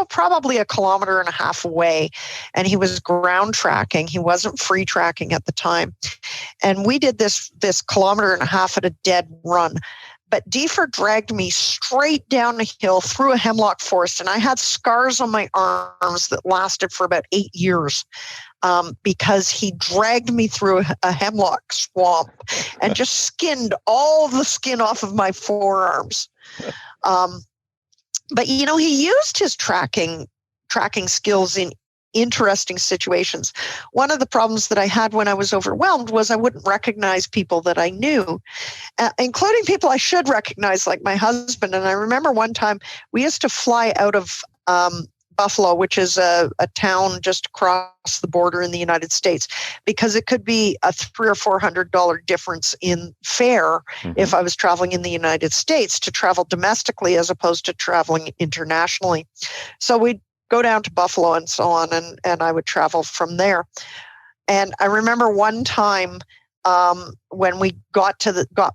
probably 1.5 kilometers away, and he was ground tracking. He wasn't free tracking at the time. And we did this 1.5 kilometers at a dead run. But Deefer dragged me straight down a hill through a hemlock forest, and I had scars on my arms that lasted for about 8 years because he dragged me through a hemlock swamp and just skinned all the skin off of my forearms. But, he used his tracking skills in interesting situations. One of the problems that I had when I was overwhelmed was I wouldn't recognize people that I knew, including people I should recognize, like my husband. And I remember one time we used to fly out of Buffalo, which is a town just across the border in the United States, because it could be a $300 or $400 difference in fare if I was traveling in the United States to travel domestically as opposed to traveling internationally. So we'd go down to Buffalo and so on, and I would travel from there. And I remember one time when we got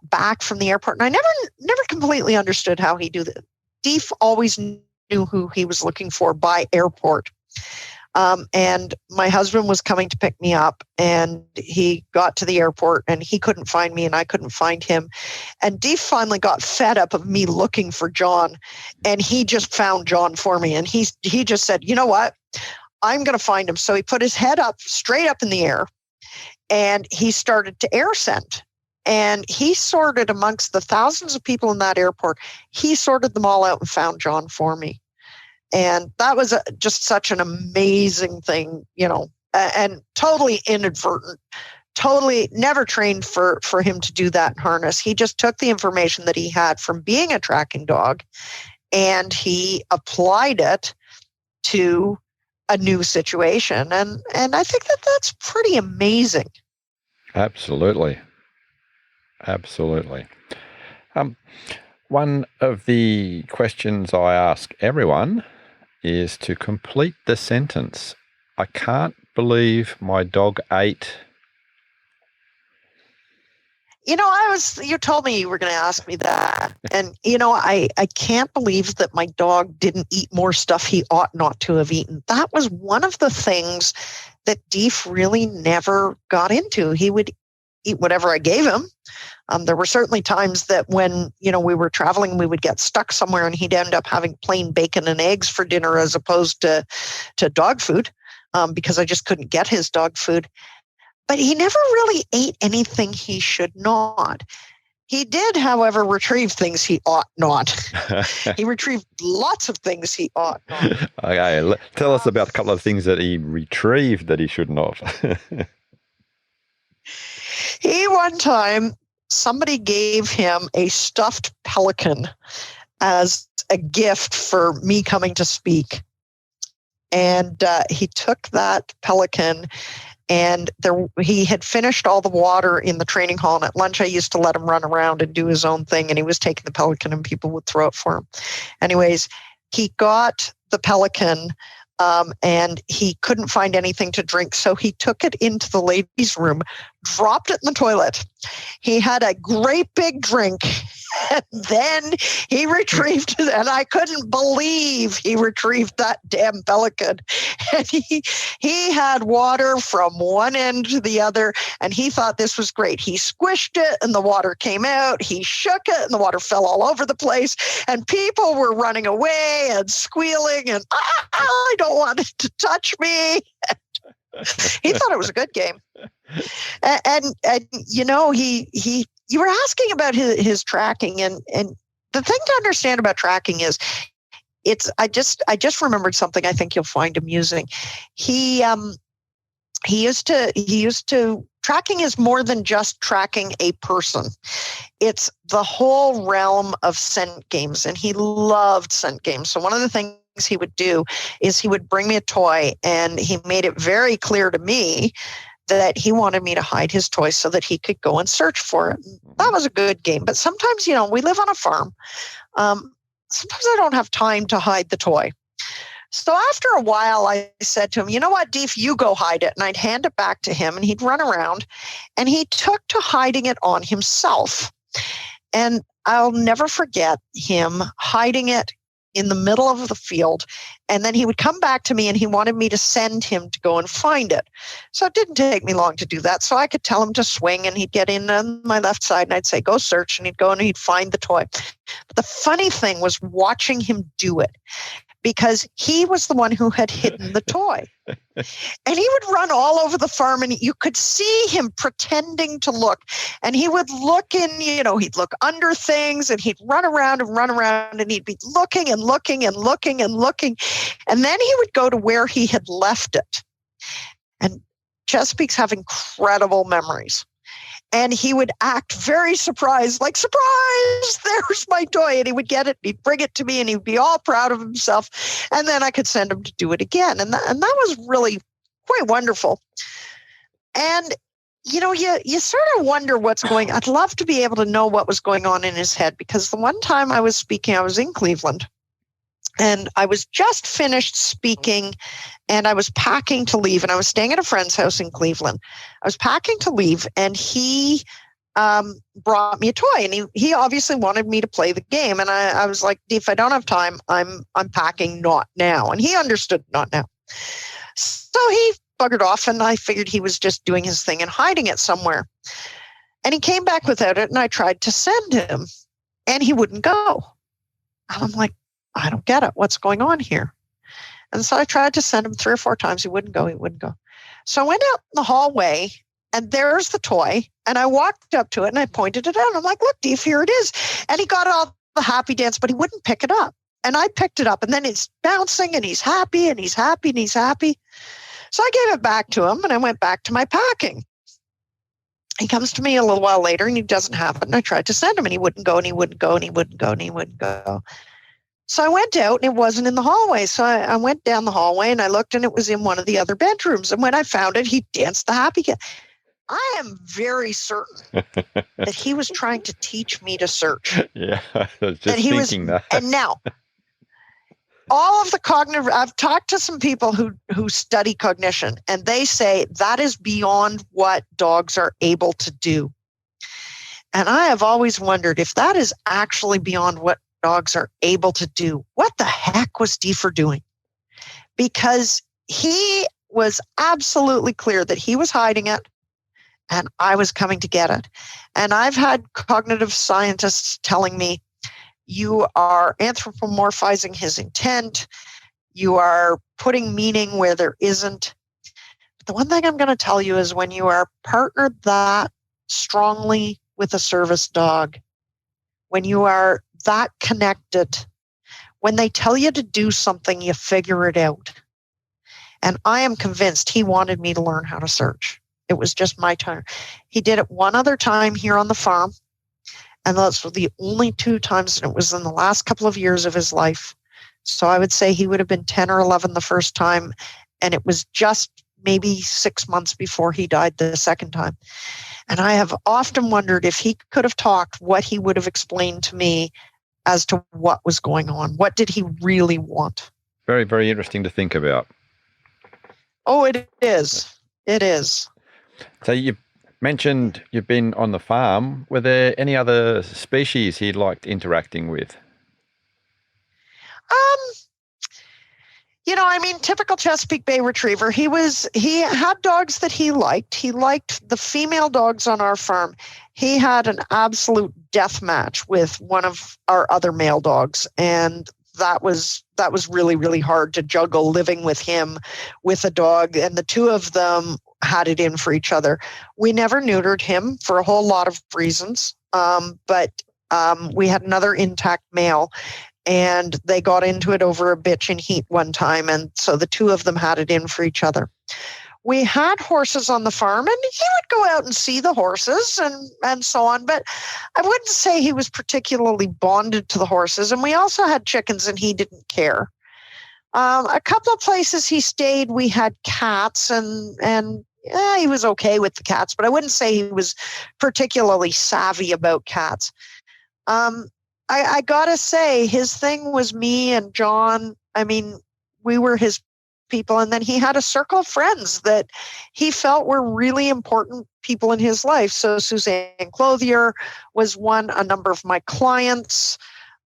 back from the airport, and I never completely understood how he do that. Deef always knew who he was looking for by airport. And my husband was coming to pick me up, and he got to the airport and he couldn't find me and I couldn't find him. And Deef finally got fed up of me looking for John, and he just found John for me. And he just said, you know what? I'm going to find him. So he put his head up straight up in the air and he started to air scent. And he sorted amongst the thousands of people in that airport. He sorted them all out and found John for me. And that was just such an amazing thing, and totally inadvertent totally never trained for him to do that in harness. He just took the information that he had from being a tracking dog and he applied it to a new situation. And I think that that's pretty amazing. Absolutely. One of the questions I ask everyone is to complete the sentence. I can't believe my dog ate. You told me you were going to ask me that. And, I can't believe that my dog didn't eat more stuff he ought not to have eaten. That was one of the things that Deef really never got into. He would eat whatever I gave him. There were certainly times that when, we were traveling, we would get stuck somewhere and he'd end up having plain bacon and eggs for dinner as opposed to dog food, because I just couldn't get his dog food. But he never really ate anything he should not. He did, however, retrieve things he ought not. He retrieved lots of things he ought not. Okay, tell us about a couple of things that he retrieved that he should not. One time, somebody gave him a stuffed pelican as a gift for me coming to speak. And he took that pelican, and he had finished all the water in the training hall. And at lunch, I used to let him run around and do his own thing. And he was taking the pelican and people would throw it for him. Anyways, he got the pelican and he couldn't find anything to drink. So he took it into the ladies' room, dropped it in the toilet. He had a great big drink. And then he retrieved it, and I couldn't believe he retrieved that damn pelican. And he had water from one end to the other, and he thought this was great. He squished it, and the water came out. He shook it, and the water fell all over the place. And people were running away and squealing, and I don't want it to touch me. He thought it was a good game. And you were asking about his tracking, and the thing to understand about tracking is I just remembered something I think you'll find amusing. He used to tracking is more than just tracking a person. It's the whole realm of scent games, and he loved scent games. So one of the things he would do is he would bring me a toy, and he made it very clear to me that he wanted me to hide his toy so that he could go and search for it. That was a good game. But sometimes, we live on a farm. Sometimes I don't have time to hide the toy. So after a while, I said to him, you know what, Deef, you go hide it. And I'd hand it back to him, and he'd run around, and he took to hiding it on himself. And I'll never forget him hiding it in the middle of the field. And then he would come back to me, and he wanted me to send him to go and find it. So it didn't take me long to do that. So I could tell him to swing, and he'd get in on my left side, and I'd say, go search. And he'd go and he'd find the toy. But the funny thing was watching him do it, because he was the one who had hidden the toy. And he would run all over the farm, and you could see him pretending to look. And he would look he'd look under things, and he'd run around, and he'd be looking and looking and looking and looking. And then he would go to where he had left it. And Chesapeake's have incredible memories. And he would act very surprised, like, surprise, there's my toy. And he would get it, he'd bring it to me, and he'd be all proud of himself. And then I could send him to do it again. And that was really quite wonderful. And, you sort of wonder what's going on. I'd love to be able to know what was going on in his head, because the one time I was speaking, I was in Cleveland. And I was just finished speaking, and I was packing to leave, and I was staying at a friend's house in Cleveland. I was packing to leave, and he brought me a toy, and he obviously wanted me to play the game. And I was like, Deef, I don't have time. I'm packing, not now. And he understood not now. So he buggered off, and I figured he was just doing his thing and hiding it somewhere. And he came back without it, and I tried to send him, and he wouldn't go. And I'm like, I don't get it. What's going on here? And so I tried to send him 3 or 4 times. He wouldn't go. So I went out in the hallway, and there's the toy. And I walked up to it, and I pointed it out. I'm like, look, Deef, here it is. And he got all the happy dance, but he wouldn't pick it up. And I picked it up, and then he's bouncing, and he's happy, and he's happy, and he's happy. So I gave it back to him, and I went back to my packing. He comes to me a little while later and he doesn't have it. And I tried to send him and he wouldn't go and he wouldn't go and he wouldn't go and he wouldn't go. So I went out and it wasn't in the hallway. So I went down the hallway and I looked and it was in one of the other bedrooms. And when I found it, he danced the happy cat. I am very certain that he was trying to teach me to search. Yeah, I was just thinking that. And now, all of the cognitive, I've talked to some people who study cognition, and they say that is beyond what dogs are able to do. And I have always wondered if that is actually beyond what dogs are able to do, what the heck was Deefer doing? Because he was absolutely clear that he was hiding it and I was coming to get it. And I've had cognitive scientists telling me, you are anthropomorphizing his intent. You are putting meaning where there isn't. But the one thing I'm going to tell you is when you are partnered that strongly with a service dog, when you are that connected, when they tell you to do something, you figure it out. And I am convinced he wanted me to learn how to search. It was just my turn. He did it one other time here on the farm. And those were the only 2 times, and it was in the last couple of years of his life. So I would say he would have been 10 or 11 the first time, and it was just maybe 6 months before he died the second time. And I have often wondered if he could have talked, what he would have explained to me as to what was going on. What did he really want? Very, very interesting to think about. Oh, it is. It is. So you mentioned you've been on the farm. Were there any other species he liked interacting with? Typical Chesapeake Bay Retriever. He had dogs that he liked. He liked the female dogs on our farm. He had an absolute death match with one of our other male dogs, and that was really, really hard to juggle living with him, with a dog, and the two of them had it in for each other. We never neutered him for a whole lot of reasons, but we had another intact male, and they got into it over a bitch in heat one time, and so the two of them had it in for each other. We had horses on the farm, and he would go out and see the horses and so on, but I wouldn't say he was particularly bonded to the horses. And we also had chickens, and he didn't care. A couple of places he stayed, we had cats, and he was okay with the cats, but I wouldn't say he was particularly savvy about cats. I gotta say, his thing was me and John. I mean, we were his people, and then he had a circle of friends that he felt were really important people in his life. So Suzanne Clothier was one, a number of my clients,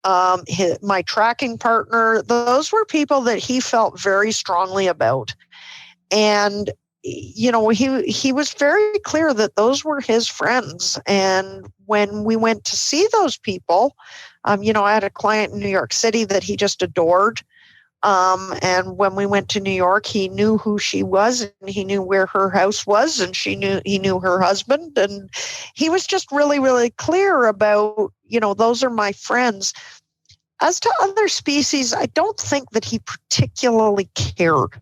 my tracking partner. Those were people that he felt very strongly about. And he was very clear that those were his friends. And when we went to see those people, I had a client in New York City that he just adored. And when we went to New York, he knew who she was, and he knew where her house was, and he knew her husband. And he was just really, really clear about, those are my friends. As to other species, I don't think that he particularly cared.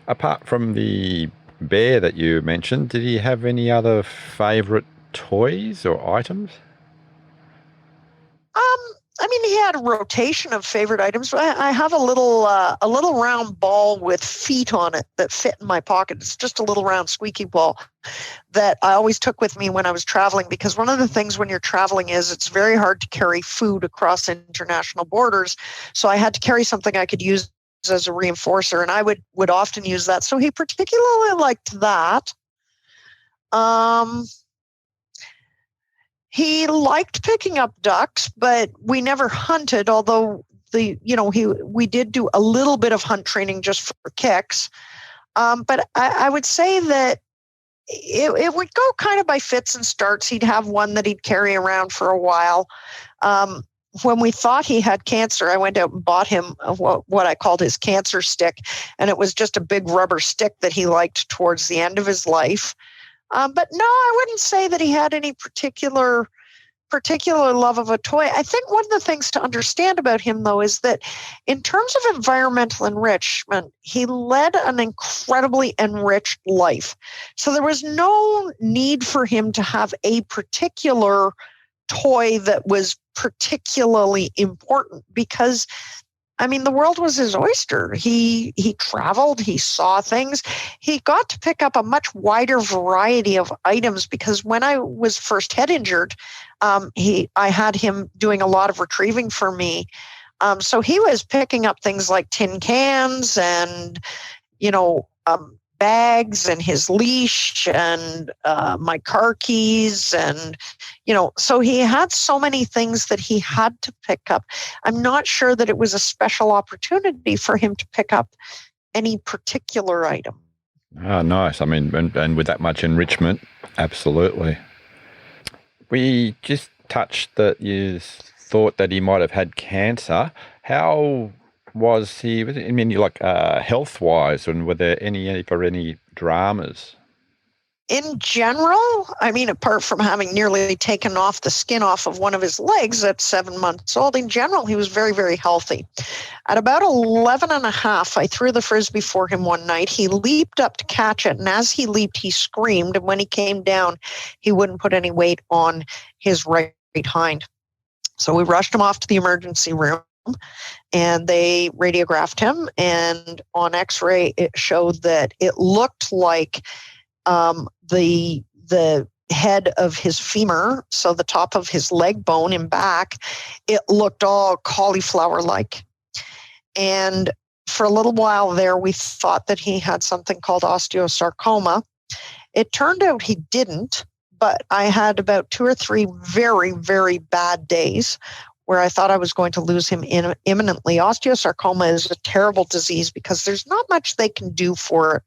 Apart from the bear that you mentioned, did he have any other favorite toys or items? He had a rotation of favorite items. I have a little round ball with feet on it that fit in my pocket. It's just a little round squeaky ball that I always took with me when I was traveling, because one of the things when you're traveling is it's very hard to carry food across international borders. So I had to carry something I could use as a reinforcer, and I would often use that. So he particularly liked that. He liked picking up ducks, but we never hunted, although we did do a little bit of hunt training just for kicks. But I would say that it would go kind of by fits and starts. He'd have one that he'd carry around for a while. When we thought he had cancer, I went out and bought him what I called his cancer stick, and it was just a big rubber stick that he liked towards the end of his life. But no, I wouldn't say that he had any particular particular love of a toy. I think one of the things to understand about him, though, is that in terms of environmental enrichment, he led an incredibly enriched life. So there was no need for him to have a particular toy that was particularly important because the world was his oyster. He traveled, he saw things. He got to pick up a much wider variety of items because when I was first head injured, I had him doing a lot of retrieving for me. So he was picking up things like tin cans and, bags and his leash and my car keys and so he had so many things that he had to pick up. I'm not sure that it was a special opportunity for him to pick up any particular item. Oh, nice. And with that much enrichment, absolutely. We just touched that you thought that he might have had cancer. How was he, health-wise, and were there any dramas? In general, apart from having nearly taken off the skin off of one of his legs at 7 months old, in general, he was very, very healthy. At about 11 and a half, I threw the Frisbee for him one night. He leaped up to catch it, and as he leaped, he screamed, and when he came down, he wouldn't put any weight on his right hind. So we rushed him off to the emergency room, and they radiographed him, and on x-ray it showed that it looked like the head of his femur, so the top of his leg bone in back, it looked all cauliflower-like. And for a little while there, we thought that he had something called osteosarcoma. It turned out he didn't, but I had about 2 or 3 very, very bad days where I thought I was going to lose him imminently. Osteosarcoma is a terrible disease because there's not much they can do for it.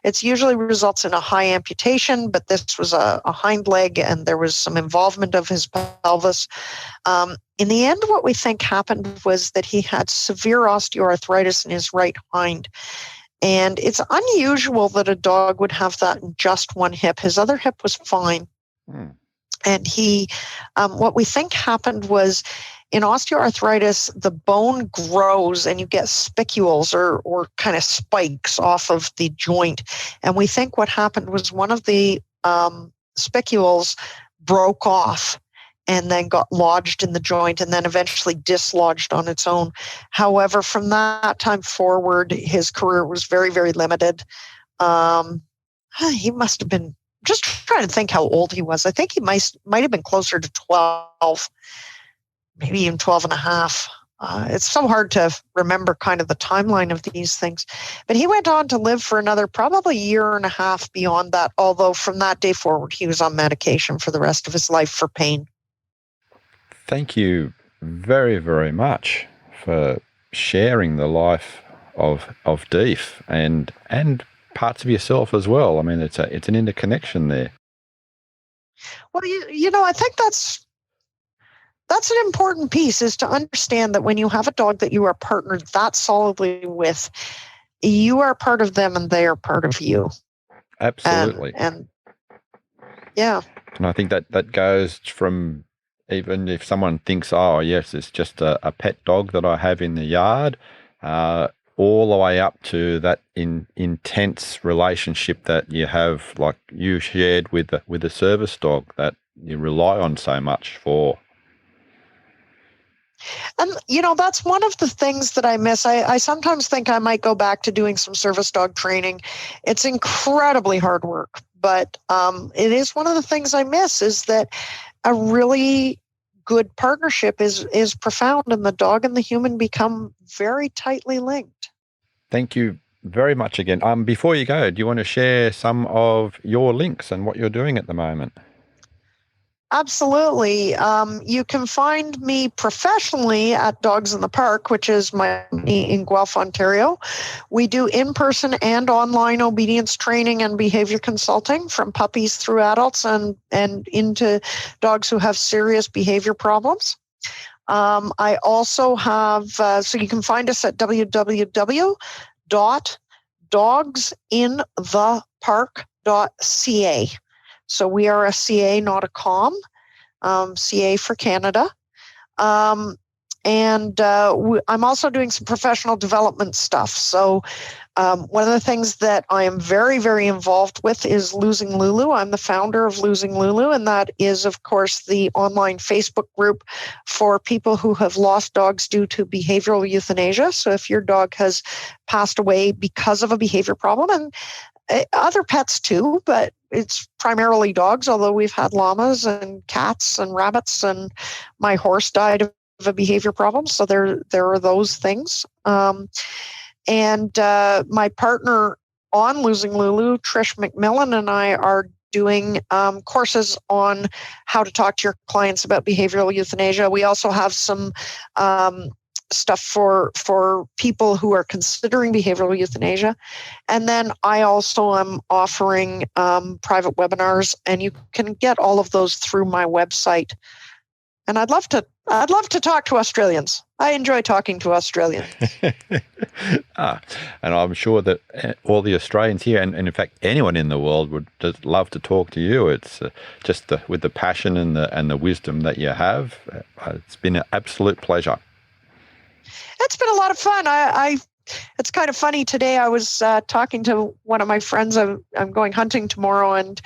It usually results in a high amputation, but this was a hind leg and there was some involvement of his pelvis. In the end, what we think happened was that he had severe osteoarthritis in his right hind. And it's unusual that a dog would have that in just one hip. His other hip was fine. And what we think happened was, in osteoarthritis, the bone grows and you get spicules or kind of spikes off of the joint. And we think what happened was one of the spicules broke off and then got lodged in the joint and then eventually dislodged on its own. However, from that time forward, his career was very, very limited. He must have been, just trying to think how old he was. I think he might have been closer to 12, maybe even 12 and a half. It's so hard to remember kind of the timeline of these things. But he went on to live for another probably year and a half beyond that, although from that day forward, he was on medication for the rest of his life for pain. Thank you very, very much for sharing the life of Deef and parts of yourself as well. It's an interconnection there. Well, I think that's an important piece, is to understand that when you have a dog that you are partnered that solidly with, you are part of them and they are part of you. Absolutely. And yeah. And I think that goes from, even if someone thinks, oh, yes, it's just a pet dog that I have in the yard, all the way up to that intense relationship that you have, like you shared with a service dog that you rely on so much for. And, that's one of the things that I miss. I sometimes think I might go back to doing some service dog training. It's incredibly hard work, but it is one of the things I miss, is that a really good partnership is profound, and the dog and the human become very tightly linked. Thank you very much again. Before you go, do you want to share some of your links and what you're doing at the moment? Absolutely. You can find me professionally at Dogs in the Park, which is my company in Guelph, Ontario. We do in-person and online obedience training and behavior consulting, from puppies through adults and into dogs who have serious behavior problems. I also have, so you can find us at www.dogsinthepark.ca. So we are a CA, not a COM. CA for Canada. And I'm also doing some professional development stuff. So one of the things that I am very, very involved with is Losing Lulu. I'm the founder of Losing Lulu, and that is, of course, the online Facebook group for people who have lost dogs due to behavioral euthanasia. So if your dog has passed away because of a behavior problem, and other pets too, but it's primarily dogs, although we've had llamas and cats and rabbits, and my horse died of a behavior problem. So there are those things. And my partner on Losing Lulu, Trish McMillan, and I are doing courses on how to talk to your clients about behavioral euthanasia. We also have some stuff for people who are considering behavioral euthanasia. And then I also am offering private webinars, and you can get all of those through my website. And I'd love to talk to Australians. I enjoy talking to Australians. And I'm sure that all the Australians here, and in fact anyone in the world, would just love to talk to you. It's just with the passion and the wisdom that you have. It's been an absolute pleasure. It's been a lot of fun. It's kind of funny. Today I was talking to one of my friends. I'm going hunting tomorrow, and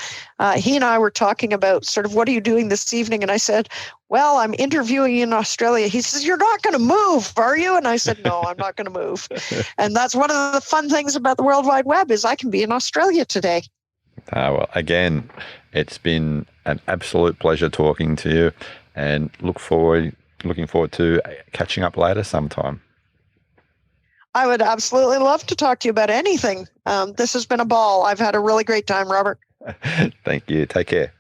he and I were talking about sort of, what are you doing this evening? And I said, well, I'm interviewing in Australia. He says, you're not going to move, are you? And I said, no, I'm not going to move. And that's one of the fun things about the World Wide Web, is I can be in Australia today. Well, again, it's been an absolute pleasure talking to you, and looking forward to catching up later sometime. I would absolutely love to talk to you about anything. This has been a ball. I've had a really great time, Robert. Thank you. Take care.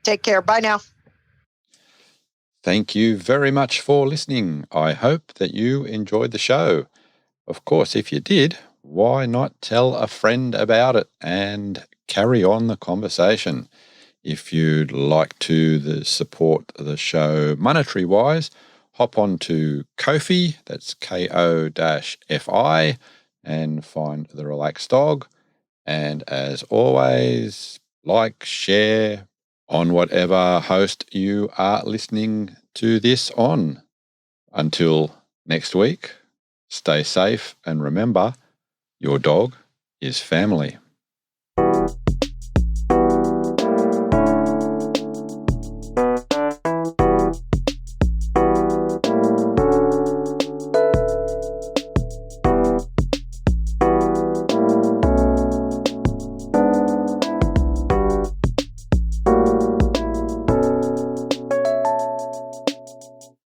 Take care. Bye now. Thank you very much for listening. I hope that you enjoyed the show. Of course, if you did, why not tell a friend about it and carry on the conversation? If you'd like to support the show monetary-wise, hop on to Ko-fi, that's ko-fi, and find The Relaxed Dog. And as always, like, share on whatever host you are listening to this on. Until next week, stay safe, and remember, your dog is family.